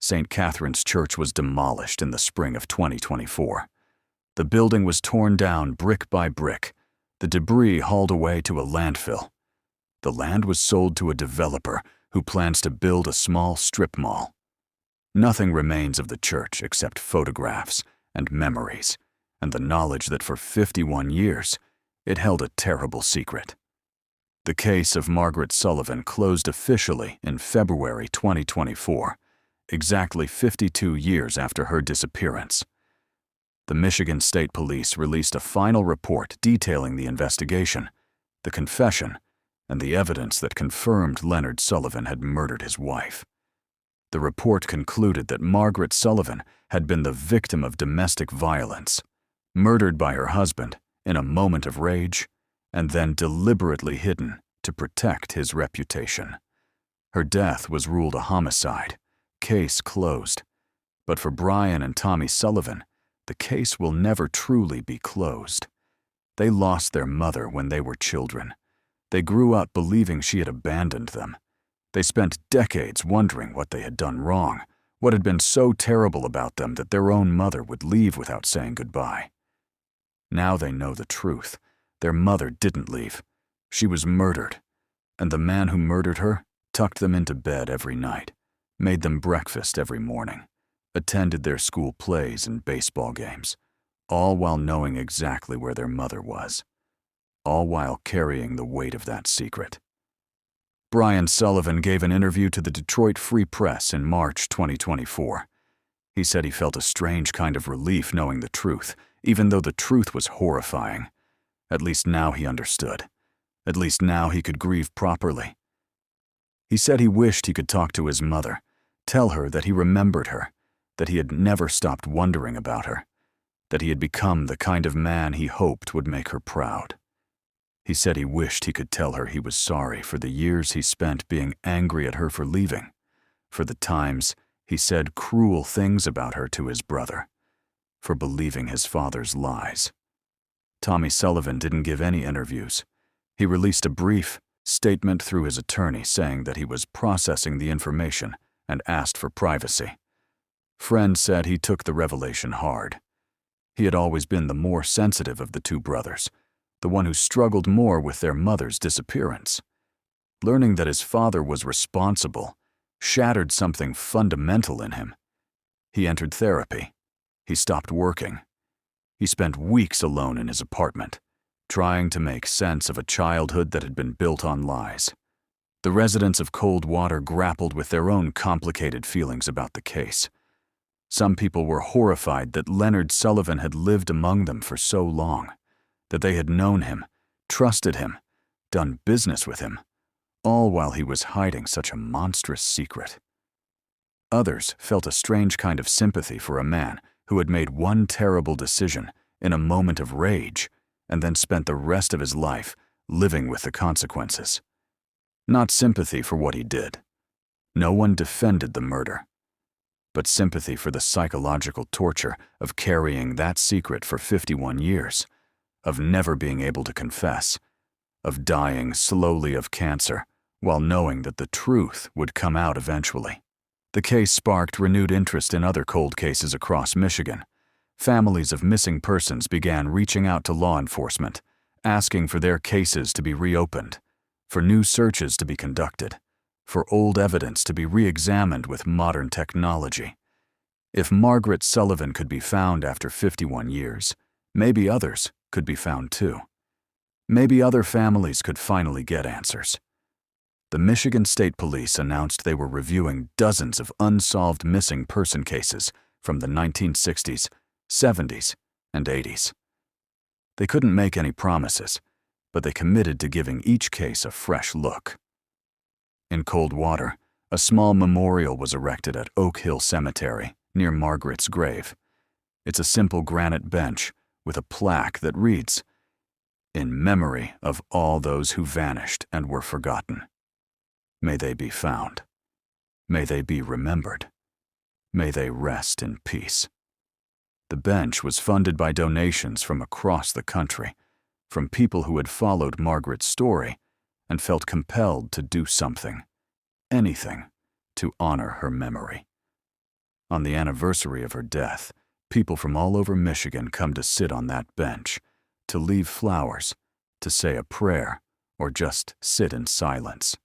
St. Catherine's Church was demolished in the spring of 2024. The building was torn down brick by brick, the debris hauled away to a landfill. The land was sold to a developer who plans to build a small strip mall. Nothing remains of the church except photographs and memories, and the knowledge that for 51 years it held a terrible secret. The case of Margaret Sullivan closed officially in February 2024, exactly 52 years after her disappearance. The Michigan State Police released a final report detailing the investigation, the confession, and the evidence that confirmed Leonard Sullivan had murdered his wife. The report concluded that Margaret Sullivan had been the victim of domestic violence, murdered by her husband in a moment of rage, and then deliberately hidden to protect his reputation. Her death was ruled a homicide, case closed. But for Brian and Tommy Sullivan, the case will never truly be closed. They lost their mother when they were children. They grew up believing she had abandoned them. They spent decades wondering what they had done wrong, what had been so terrible about them that their own mother would leave without saying goodbye. Now they know the truth. Their mother didn't leave. She was murdered, and the man who murdered her tucked them into bed every night, made them breakfast every morning, attended their school plays and baseball games, all while knowing exactly where their mother was, all while carrying the weight of that secret. Brian Sullivan gave an interview to the Detroit Free Press in March 2024. He said he felt a strange kind of relief knowing the truth, even though the truth was horrifying. At least now he understood. At least now he could grieve properly. He said he wished he could talk to his mother, tell her that he remembered her, that he had never stopped wondering about her, that he had become the kind of man he hoped would make her proud. He said he wished he could tell her he was sorry for the years he spent being angry at her for leaving, for the times he said cruel things about her to his brother, for believing his father's lies. Tommy Sullivan didn't give any interviews. He released a brief statement through his attorney saying that he was processing the information and asked for privacy. Friends said he took the revelation hard. He had always been the more sensitive of the two brothers, the one who struggled more with their mother's disappearance. Learning that his father was responsible shattered something fundamental in him. He entered therapy. He stopped working. He spent weeks alone in his apartment, trying to make sense of a childhood that had been built on lies. The residents of Coldwater grappled with their own complicated feelings about the case. Some people were horrified that Leonard Sullivan had lived among them for so long, that they had known him, trusted him, done business with him, all while he was hiding such a monstrous secret. Others felt a strange kind of sympathy for a man who had made one terrible decision in a moment of rage and then spent the rest of his life living with the consequences. Not sympathy for what he did. No one defended the murder. But sympathy for the psychological torture of carrying that secret for 51 years, of never being able to confess, of dying slowly of cancer while knowing that the truth would come out eventually. The case sparked renewed interest in other cold cases across Michigan. Families of missing persons began reaching out to law enforcement, asking for their cases to be reopened, for new searches to be conducted, for old evidence to be re-examined with modern technology. If Margaret Sullivan could be found after 51 years, maybe others could be found too. Maybe other families could finally get answers. The Michigan State Police announced they were reviewing dozens of unsolved missing person cases from the 1960s, 70s, and 80s. They couldn't make any promises, but they committed to giving each case a fresh look. In Coldwater, a small memorial was erected at Oak Hill Cemetery near Margaret's grave. It's a simple granite bench with a plaque that reads, "In memory of all those who vanished and were forgotten. May they be found. May they be remembered. May they rest in peace." The bench was funded by donations from across the country, from people who had followed Margaret's story and felt compelled to do something, anything, to honor her memory. On the anniversary of her death, people from all over Michigan come to sit on that bench, to leave flowers, to say a prayer, or just sit in silence.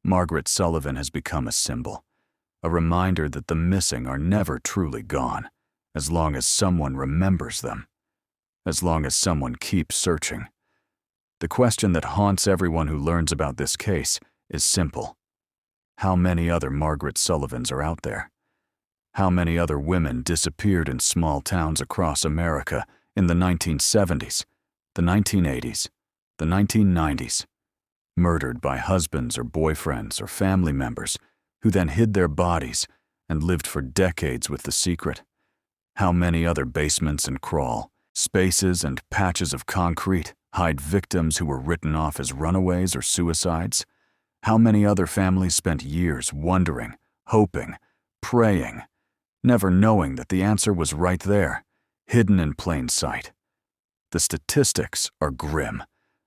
Margaret Sullivan has become a symbol, a reminder that the missing are never truly gone, as long as someone remembers them, as long as someone keeps searching. The question that haunts everyone who learns about this case is simple. How many other Margaret Sullivans are out there? How many other women disappeared in small towns across America in the 1970s, the 1980s, the 1990s, murdered by husbands or boyfriends or family members who then hid their bodies and lived for decades with the secret? How many other basements and crawl spaces and patches of concrete hide victims who were written off as runaways or suicides? How many other families spent years wondering, hoping, praying, never knowing that the answer was right there, hidden in plain sight? The statistics are grim.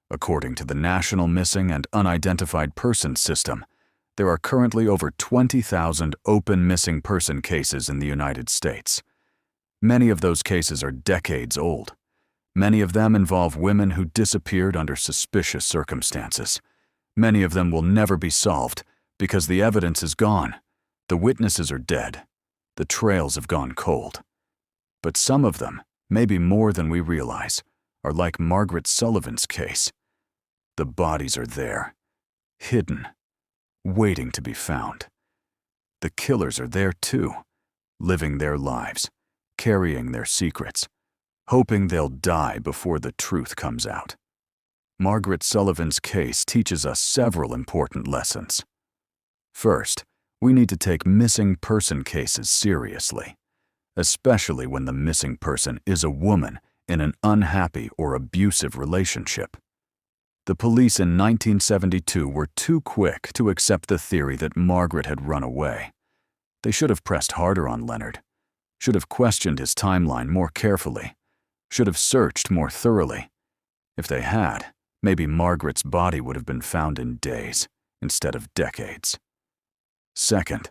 According to the National Missing and Unidentified Persons System, there are currently over 20,000 open missing person cases in the United States. Many of those cases are decades old. Many of them involve women who disappeared under suspicious circumstances. Many of them will never be solved because the evidence is gone. The witnesses are dead. The trails have gone cold. But some of them, maybe more than we realize, are like Margaret Sullivan's case. The bodies are there, hidden, waiting to be found. The killers are there too, living their lives, carrying their secrets, hoping they'll die before the truth comes out. Margaret Sullivan's case teaches us several important lessons. First, we need to take missing person cases seriously, especially when the missing person is a woman in an unhappy or abusive relationship. The police in 1972 were too quick to accept the theory that Margaret had run away. They should have pressed harder on Leonard, should have questioned his timeline more carefully, should have searched more thoroughly. If they had, maybe Margaret's body would have been found in days instead of decades. Second,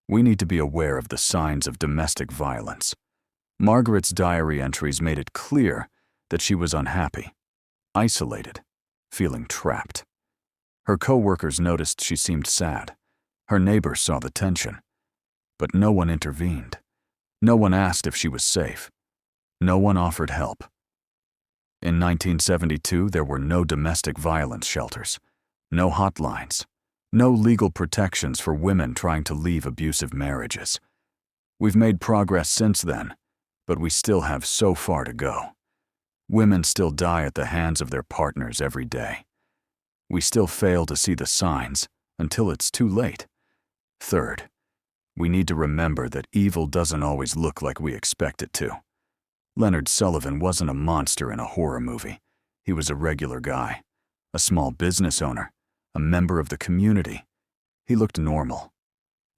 we need to be aware of the signs of domestic violence. Margaret's diary entries made it clear that she was unhappy, isolated, feeling trapped. Her co-workers noticed she seemed sad. Her neighbors saw the tension. But no one intervened. No one asked if she was safe. No one offered help. In 1972, there were no domestic violence shelters, no hotlines, no legal protections for women trying to leave abusive marriages. We've made progress since then, but we still have so far to go. Women still die at the hands of their partners every day. We still fail to see the signs until it's too late. Third, we need to remember that evil doesn't always look like we expect it to. Leonard Sullivan wasn't a monster in a horror movie. He was a regular guy, a small business owner, a member of the community. He looked normal,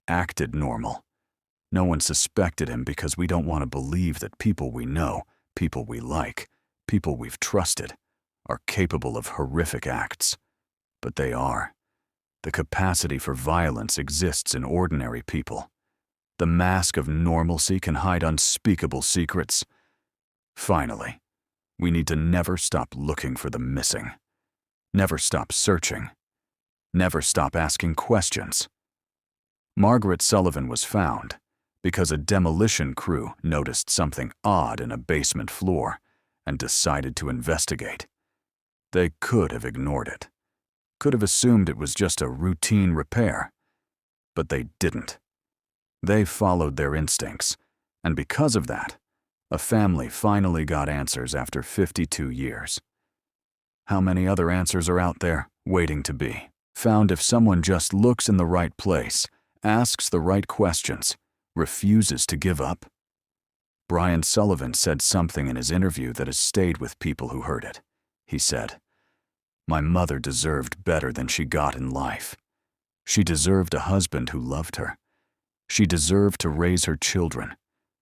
acted normal. No one suspected him because we don't want to believe that people we know, people we like, people we've trusted, are capable of horrific acts. But they are. The capacity for violence exists in ordinary people. The mask of normalcy can hide unspeakable secrets. Finally, we need to never stop looking for the missing. Never stop searching. Never stop asking questions. Margaret Sullivan was found because a demolition crew noticed something odd in a basement floor and decided to investigate. They could have ignored it, could have assumed it was just a routine repair, but they didn't. They followed their instincts, and because of that, a family finally got answers after 52 years. How many other answers are out there waiting to be found if someone just looks in the right place, asks the right questions, refuses to give up? Brian Sullivan said something in his interview that has stayed with people who heard it. He said, "My mother deserved better than she got in life. She deserved a husband who loved her. She deserved to raise her children.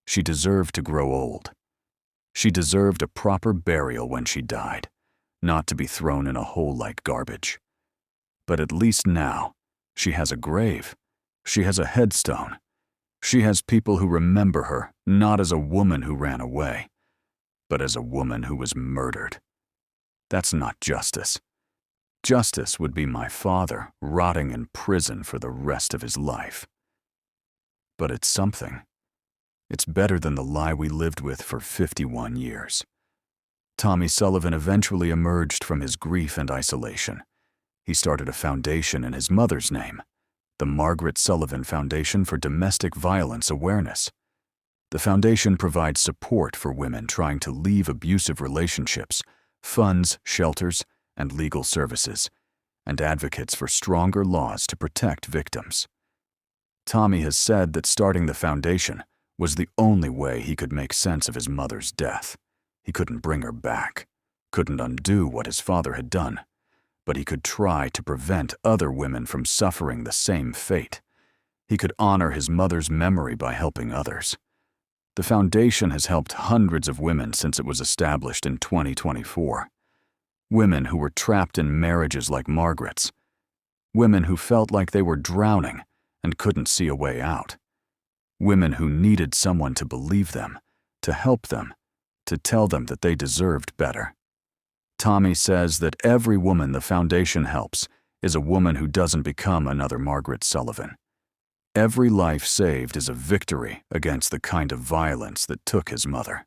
She deserved to grow old. She deserved a proper burial when she died, not to be thrown in a hole like garbage. But at least now, she has a grave. She has a headstone. She has people who remember her not as a woman who ran away, but as a woman who was murdered. That's not justice. Justice would be my father rotting in prison for the rest of his life. But it's something. It's better than the lie we lived with for 51 years. Tommy Sullivan eventually emerged from his grief and isolation. He started a foundation in his mother's name, the Margaret Sullivan Foundation for Domestic Violence Awareness. The foundation provides support for women trying to leave abusive relationships, funds shelters and legal services, and advocates for stronger laws to protect victims. Tommy has said that starting the foundation was the only way he could make sense of his mother's death. He couldn't bring her back, couldn't undo what his father had done, but he could try to prevent other women from suffering the same fate. He could honor his mother's memory by helping others. The foundation has helped hundreds of women since it was established in 2024. Women who were trapped in marriages like Margaret's. Women who felt like they were drowning and couldn't see a way out. Women who needed someone to believe them, to help them, to tell them that they deserved better. Tommy says that every woman the foundation helps is a woman who doesn't become another Margaret Sullivan. Every life saved is a victory against the kind of violence that took his mother.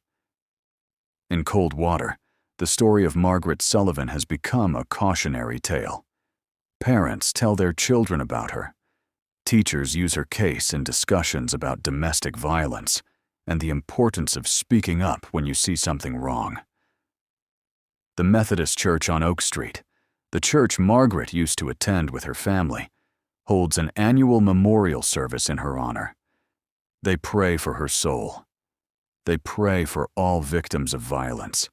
In Cold Water, the story of Margaret Sullivan has become a cautionary tale. Parents tell their children about her. Teachers use her case in discussions about domestic violence and the importance of speaking up when you see something wrong. The Methodist Church on Oak Street, the church Margaret used to attend with her family, holds an annual memorial service in her honor. They pray for her soul. They pray for all victims of violence.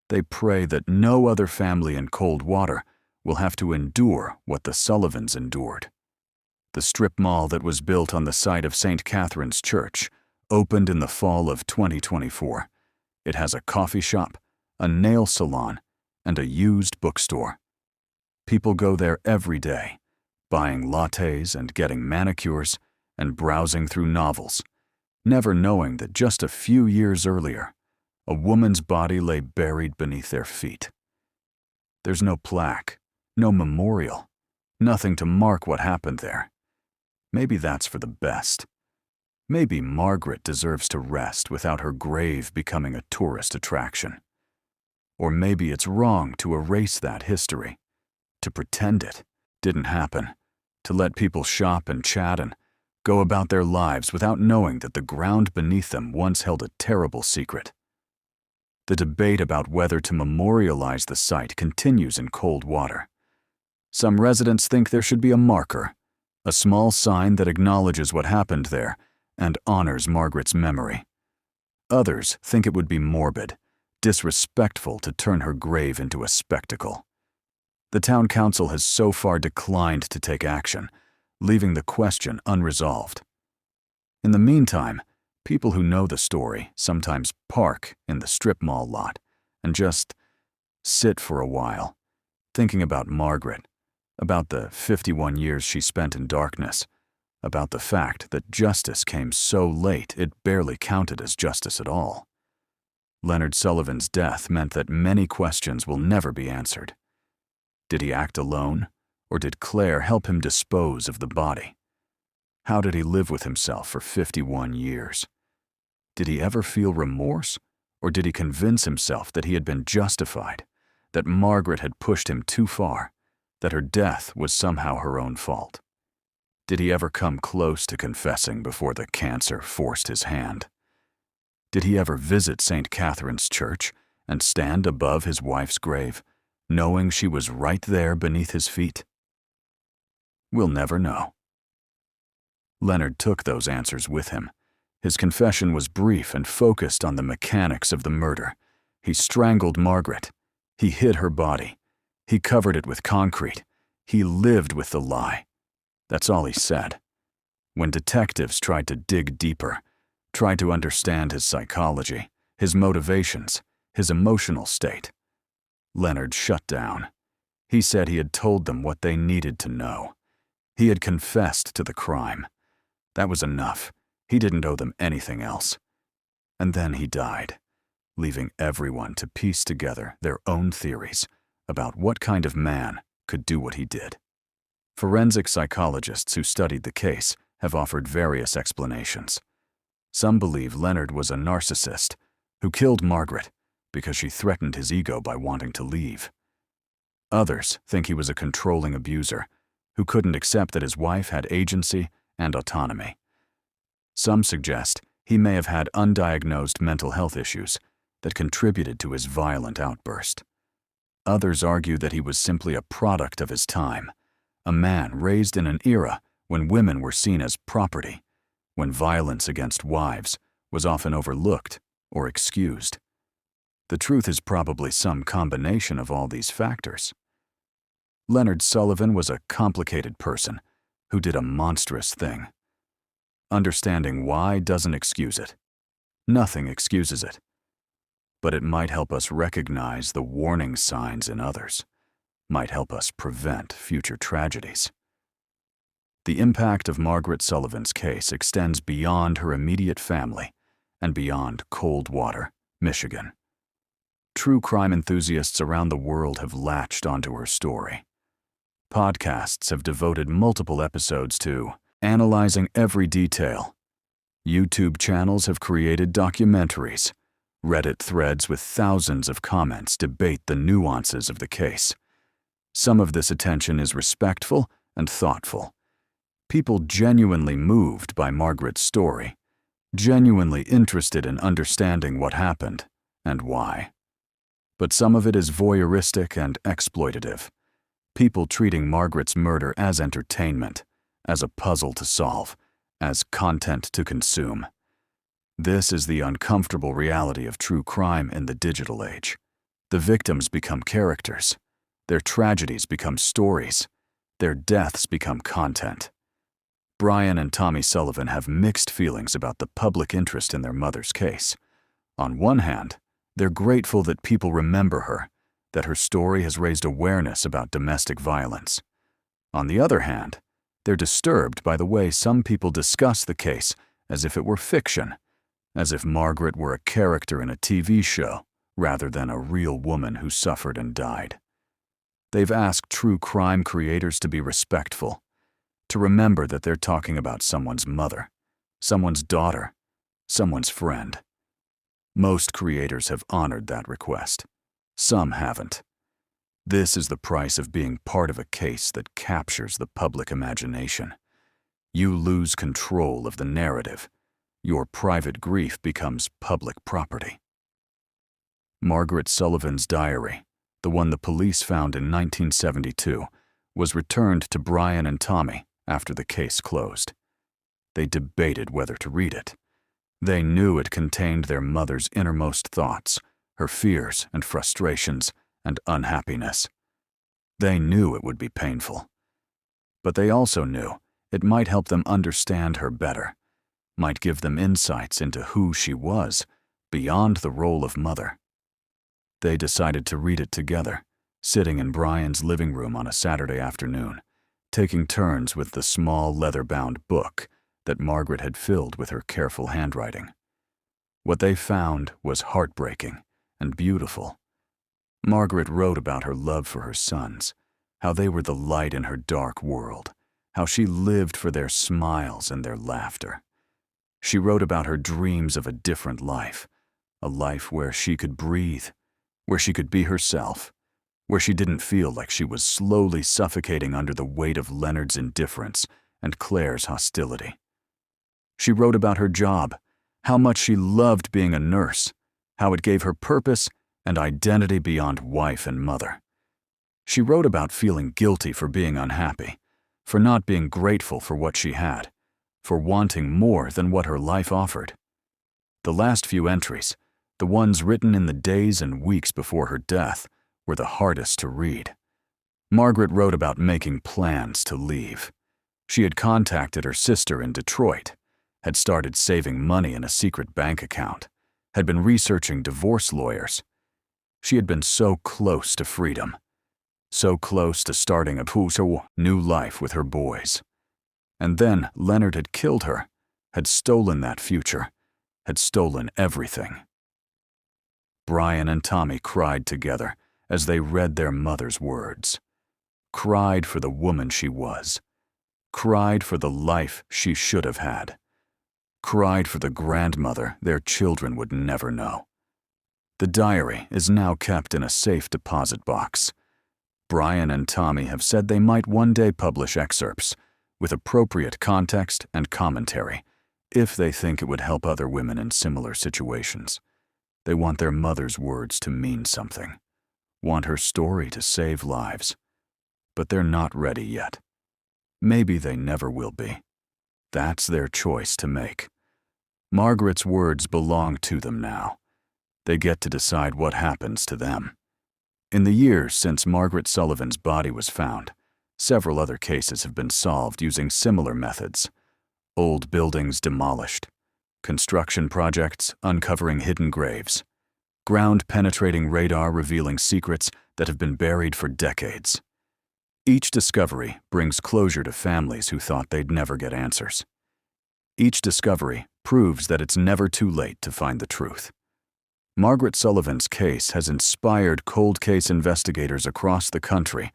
They pray that no other family in Cold Water will have to endure what the Sullivans endured. The strip mall that was built on the site of St. Catherine's Church opened in the fall of 2024. It has a coffee shop, a nail salon, and a used bookstore. People go there every day, buying lattes and getting manicures and browsing through novels, never knowing that just a few years earlier, a woman's body lay buried beneath their feet. There's no plaque, no memorial, nothing to mark what happened there. Maybe that's for the best. Maybe Margaret deserves to rest without her grave becoming a tourist attraction. Or maybe it's wrong to erase that history, to pretend it didn't happen, to let people shop and chat and go about their lives without knowing that the ground beneath them once held a terrible secret. The debate about whether to memorialize the site continues in cold water. Some residents think there should be a marker, a small sign that acknowledges what happened there and honors Margaret's memory. Others think it would be morbid, disrespectful to turn her grave into a spectacle. The town council has so far declined to take action, leaving the question unresolved. In the meantime, people who know the story sometimes park in the strip mall lot and just sit for a while, thinking about Margaret, about the 51 years she spent in darkness, about the fact that justice came so late it barely counted as justice at all. Leonard Sullivan's death meant that many questions will never be answered. Did he act alone, or did Claire help him dispose of the body? How did he live with himself for 51 years? Did he ever feel remorse, or did he convince himself that he had been justified, that Margaret had pushed him too far, that her death was somehow her own fault? Did he ever come close to confessing before the cancer forced his hand? Did he ever visit St. Catherine's Church and stand above his wife's grave, knowing she was right there beneath his feet? We'll never know. Leonard took those answers with him. His confession was brief and focused on the mechanics of the murder. He strangled Margaret. He hid her body. He covered it with concrete. He lived with the lie. That's all he said. When detectives tried to dig deeper, tried to understand his psychology, his motivations, his emotional state, Leonard shut down. He said he had told them what they needed to know. He had confessed to the crime. That was enough. He didn't owe them anything else. And then he died, leaving everyone to piece together their own theories about what kind of man could do what he did. Forensic psychologists who studied the case have offered various explanations. Some believe Leonard was a narcissist who killed Margaret because she threatened his ego by wanting to leave. Others think he was a controlling abuser who couldn't accept that his wife had agency and autonomy. Some suggest he may have had undiagnosed mental health issues that contributed to his violent outburst. Others argue that he was simply a product of his time, a man raised in an era when women were seen as property, when violence against wives was often overlooked or excused. The truth is probably some combination of all these factors. Leonard Sullivan was a complicated person who did a monstrous thing. Understanding why doesn't excuse it. Nothing excuses it. But it might help us recognize the warning signs in others, might help us prevent future tragedies. The impact of Margaret Sullivan's case extends beyond her immediate family and beyond Coldwater, Michigan. True crime enthusiasts around the world have latched onto her story. Podcasts have devoted multiple episodes to analyzing every detail. YouTube channels have created documentaries. Reddit threads with thousands of comments debate the nuances of the case. Some of this attention is respectful and thoughtful. People genuinely moved by Margaret's story, genuinely interested in understanding what happened and why. But some of it is voyeuristic and exploitative. People treating Margaret's murder as entertainment, as a puzzle to solve, as content to consume. This is the uncomfortable reality of true crime in the digital age. The victims become characters. Their tragedies become stories. Their deaths become content. Brian and Tommy Sullivan have mixed feelings about the public interest in their mother's case. On one hand, they're grateful that people remember her, that her story has raised awareness about domestic violence. On the other hand, they're disturbed by the way some people discuss the case as if it were fiction, as if Margaret were a character in a TV show rather than a real woman who suffered and died. They've asked true crime creators to be respectful, to remember that they're talking about someone's mother, someone's daughter, someone's friend. Most creators have honored that request. Some haven't. This is the price of being part of a case that captures the public imagination. You lose control of the narrative. Your private grief becomes public property. Margaret Sullivan's diary, the one the police found in 1972, was returned to Brian and Tommy after the case closed. They debated whether to read it. They knew it contained their mother's innermost thoughts, her fears and frustrations and unhappiness. They knew it would be painful. But they also knew it might help them understand her better, might give them insights into who she was beyond the role of mother. They decided to read it together, sitting in Brian's living room on a Saturday afternoon, taking turns with the small leather-bound book that Margaret had filled with her careful handwriting. What they found was heartbreaking and beautiful. Margaret wrote about her love for her sons, how they were the light in her dark world, how she lived for their smiles and their laughter. She wrote about her dreams of a different life, a life where she could breathe, where she could be herself, where she didn't feel like she was slowly suffocating under the weight of Leonard's indifference and Claire's hostility. She wrote about her job, how much she loved being a nurse, how it gave her purpose and identity beyond wife and mother. She wrote about feeling guilty for being unhappy, for not being grateful for what she had, for wanting more than what her life offered. The last few entries, the ones written in the days and weeks before her death, were the hardest to read. Margaret wrote about making plans to leave. She had contacted her sister in Detroit, had started saving money in a secret bank account, had been researching divorce lawyers. She had been so close to freedom, so close to starting a new life with her boys. And then Leonard had killed her, had stolen that future, had stolen everything. Brian and Tommy cried together as they read their mother's words, cried for the woman she was, cried for the life she should have had, cried for the grandmother their children would never know. The diary is now kept in a safe deposit box. Brian and Tommy have said they might one day publish excerpts with appropriate context and commentary if they think it would help other women in similar situations. They want their mother's words to mean something, want her story to save lives. But they're not ready yet. Maybe they never will be. That's their choice to make. Margaret's words belong to them now. They get to decide what happens to them. In the years since Margaret Sullivan's body was found, several other cases have been solved using similar methods. Old buildings demolished, construction projects uncovering hidden graves, ground-penetrating radar revealing secrets that have been buried for decades. Each discovery brings closure to families who thought they'd never get answers. Each discovery proves that it's never too late to find the truth. Margaret Sullivan's case has inspired cold case investigators across the country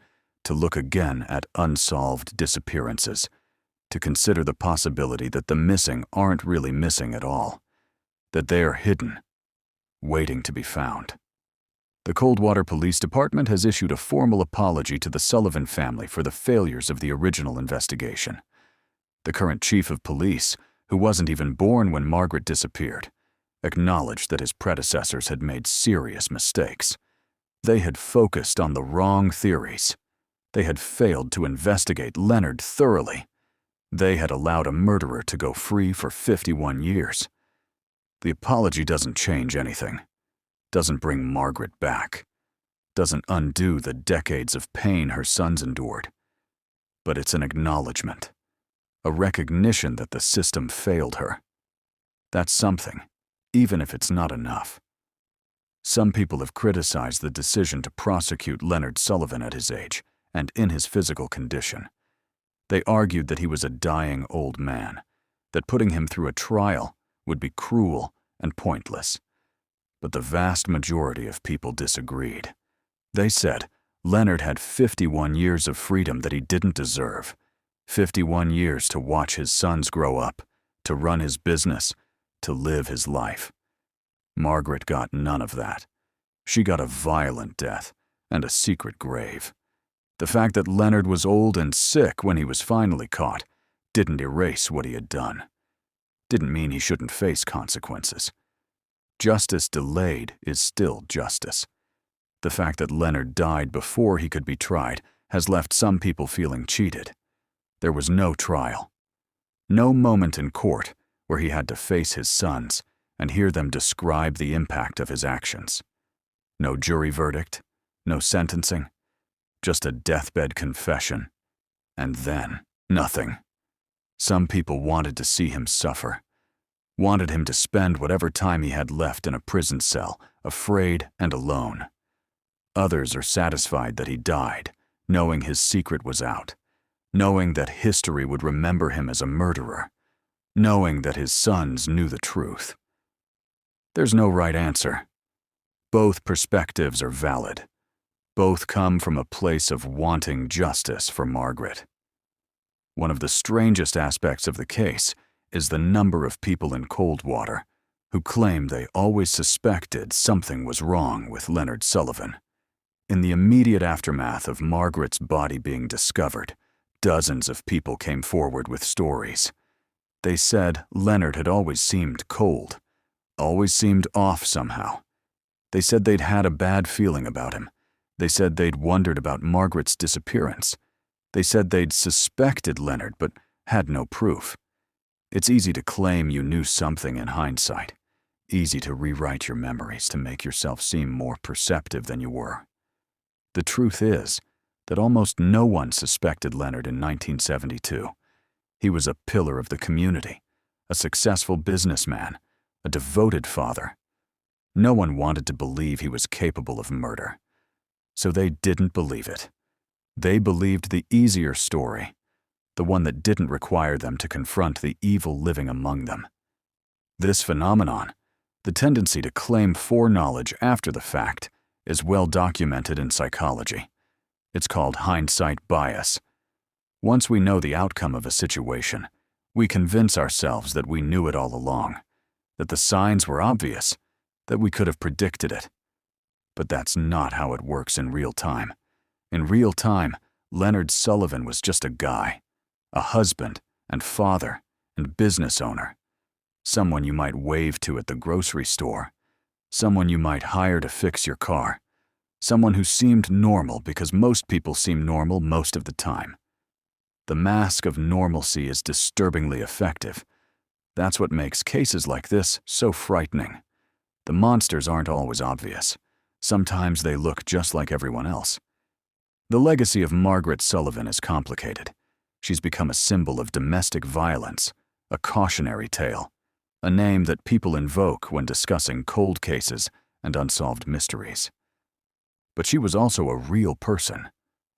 to look again at unsolved disappearances, to consider the possibility that the missing aren't really missing at all, that they are hidden, waiting to be found. The Coldwater Police Department has issued a formal apology to the Sullivan family for the failures of the original investigation. The current chief of police, who wasn't even born when Margaret disappeared, acknowledged that his predecessors had made serious mistakes. They had focused on the wrong theories. They had failed to investigate Leonard thoroughly. They had allowed a murderer to go free for 51 years. The apology doesn't change anything, doesn't bring Margaret back, doesn't undo the decades of pain her sons endured. But it's an acknowledgement, a recognition that the system failed her. That's something, even if it's not enough. Some people have criticized the decision to prosecute Leonard Sullivan at his age and in his physical condition. They argued that he was a dying old man, that putting him through a trial would be cruel and pointless. But the vast majority of people disagreed. They said Leonard had 51 years of freedom that he didn't deserve, 51 years to watch his sons grow up, to run his business, to live his life. Margaret got none of that. She got a violent death and a secret grave. The fact that Leonard was old and sick when he was finally caught didn't erase what he had done. Didn't mean he shouldn't face consequences. Justice delayed is still justice. The fact that Leonard died before he could be tried has left some people feeling cheated. There was no trial. No moment in court where he had to face his sons and hear them describe the impact of his actions. No jury verdict, no sentencing, just a deathbed confession, and then nothing. Some people wanted to see him suffer, wanted him to spend whatever time he had left in a prison cell, afraid and alone. Others are satisfied that he died, knowing his secret was out, knowing that history would remember him as a murderer, knowing that his sons knew the truth. There's no right answer. Both perspectives are valid. Both come from a place of wanting justice for Margaret. One of the strangest aspects of the case is the number of people in Coldwater who claim they always suspected something was wrong with Leonard Sullivan. In the immediate aftermath of Margaret's body being discovered, dozens of people came forward with stories. They said Leonard had always seemed cold, always seemed off somehow. They said they'd had a bad feeling about him. They said they'd wondered about Margaret's disappearance. They said they'd suspected Leonard but had no proof. It's easy to claim you knew something in hindsight. Easy to rewrite your memories to make yourself seem more perceptive than you were. The truth is that almost no one suspected Leonard in 1972. He was a pillar of the community, a successful businessman, a devoted father. No one wanted to believe he was capable of murder. So they didn't believe it. They believed the easier story, the one that didn't require them to confront the evil living among them. This phenomenon, the tendency to claim foreknowledge after the fact, is well documented in psychology. It's called hindsight bias. Once we know the outcome of a situation, we convince ourselves that we knew it all along, that the signs were obvious, that we could have predicted it. But that's not how it works in real time. In real time, Leonard Sullivan was just a guy, a husband and father and business owner, someone you might wave to at the grocery store, someone you might hire to fix your car, someone who seemed normal because most people seem normal most of the time. The mask of normalcy is disturbingly effective. That's what makes cases like this so frightening. The monsters aren't always obvious. Sometimes they look just like everyone else. The legacy of Margaret Sullivan is complicated. She's become a symbol of domestic violence, a cautionary tale, a name that people invoke when discussing cold cases and unsolved mysteries. But she was also a real person,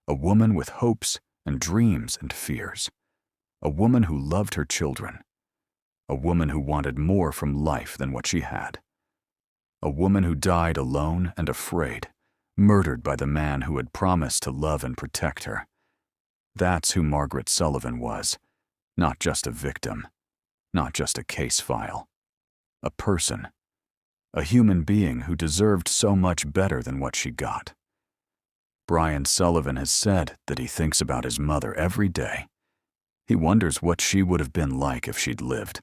a woman with hopes and dreams and fears, a woman who loved her children, a woman who wanted more from life than what she had, a woman who died alone and afraid, murdered by the man who had promised to love and protect her. That's who Margaret Sullivan was, not just a victim, not just a case file. A person, a human being who deserved so much better than what she got. Brian Sullivan has said that he thinks about his mother every day. He wonders what she would have been like if she'd lived.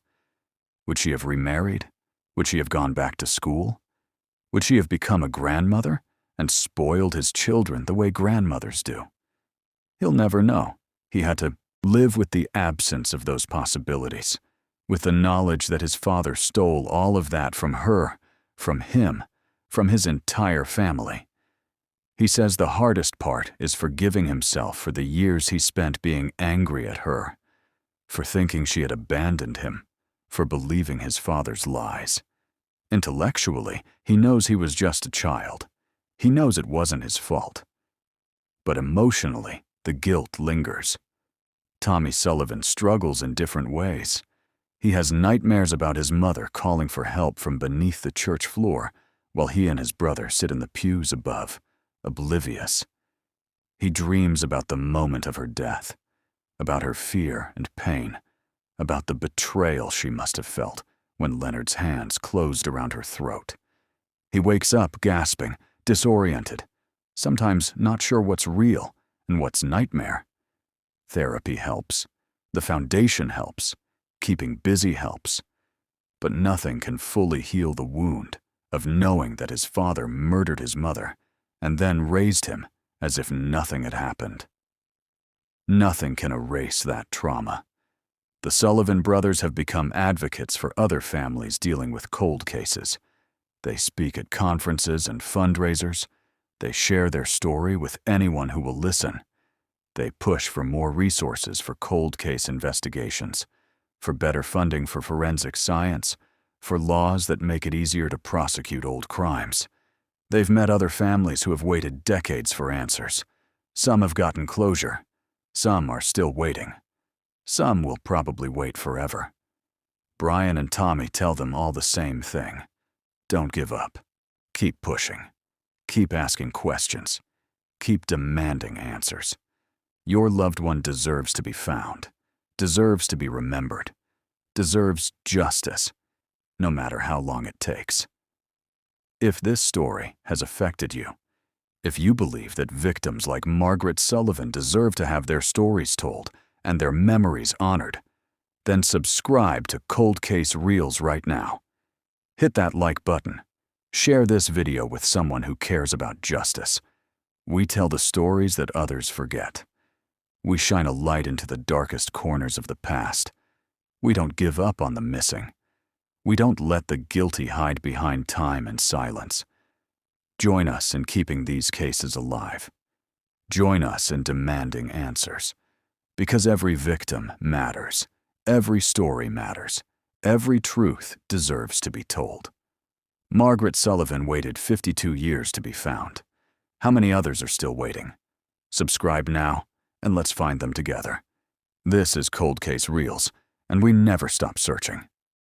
Would she have remarried? Would she have gone back to school? Would she have become a grandmother and spoiled his children the way grandmothers do? He'll never know. He had to live with the absence of those possibilities, with the knowledge that his father stole all of that from her, from him, from his entire family. He says the hardest part is forgiving himself for the years he spent being angry at her, for thinking she had abandoned him, for believing his father's lies. Intellectually, he knows he was just a child. He knows it wasn't his fault. But emotionally, the guilt lingers. Tommy Sullivan struggles in different ways. He has nightmares about his mother calling for help from beneath the church floor, while he and his brother sit in the pews above, oblivious. He dreams about the moment of her death, about her fear and pain, about the betrayal she must have felt when Leonard's hands closed around her throat. He wakes up gasping, disoriented, sometimes not sure what's real and what's nightmare. Therapy helps. The foundation helps. Keeping busy helps. But nothing can fully heal the wound of knowing that his father murdered his mother and then raised him as if nothing had happened. Nothing can erase that trauma. The Sullivan brothers have become advocates for other families dealing with cold cases. They speak at conferences and fundraisers. They share their story with anyone who will listen. They push for more resources for cold case investigations, for better funding for forensic science, for laws that make it easier to prosecute old crimes. They've met other families who have waited decades for answers. Some have gotten closure. Some are still waiting. Some will probably wait forever. Brian and Tommy tell them all the same thing. Don't give up. Keep pushing. Keep asking questions. Keep demanding answers. Your loved one deserves to be found, deserves to be remembered, deserves justice, no matter how long it takes. If this story has affected you, if you believe that victims like Margaret Sullivan deserve to have their stories told and their memories honored, then subscribe to Cold Case Reels right now. Hit that like button. Share this video with someone who cares about justice. We tell the stories that others forget. We shine a light into the darkest corners of the past. We don't give up on the missing. We don't let the guilty hide behind time and silence. Join us in keeping these cases alive. Join us in demanding answers. Because every victim matters. Every story matters. Every truth deserves to be told. Margaret Sullivan waited 52 years to be found. How many others are still waiting? Subscribe now, and let's find them together. This is Cold Case Reels, and we never stop searching.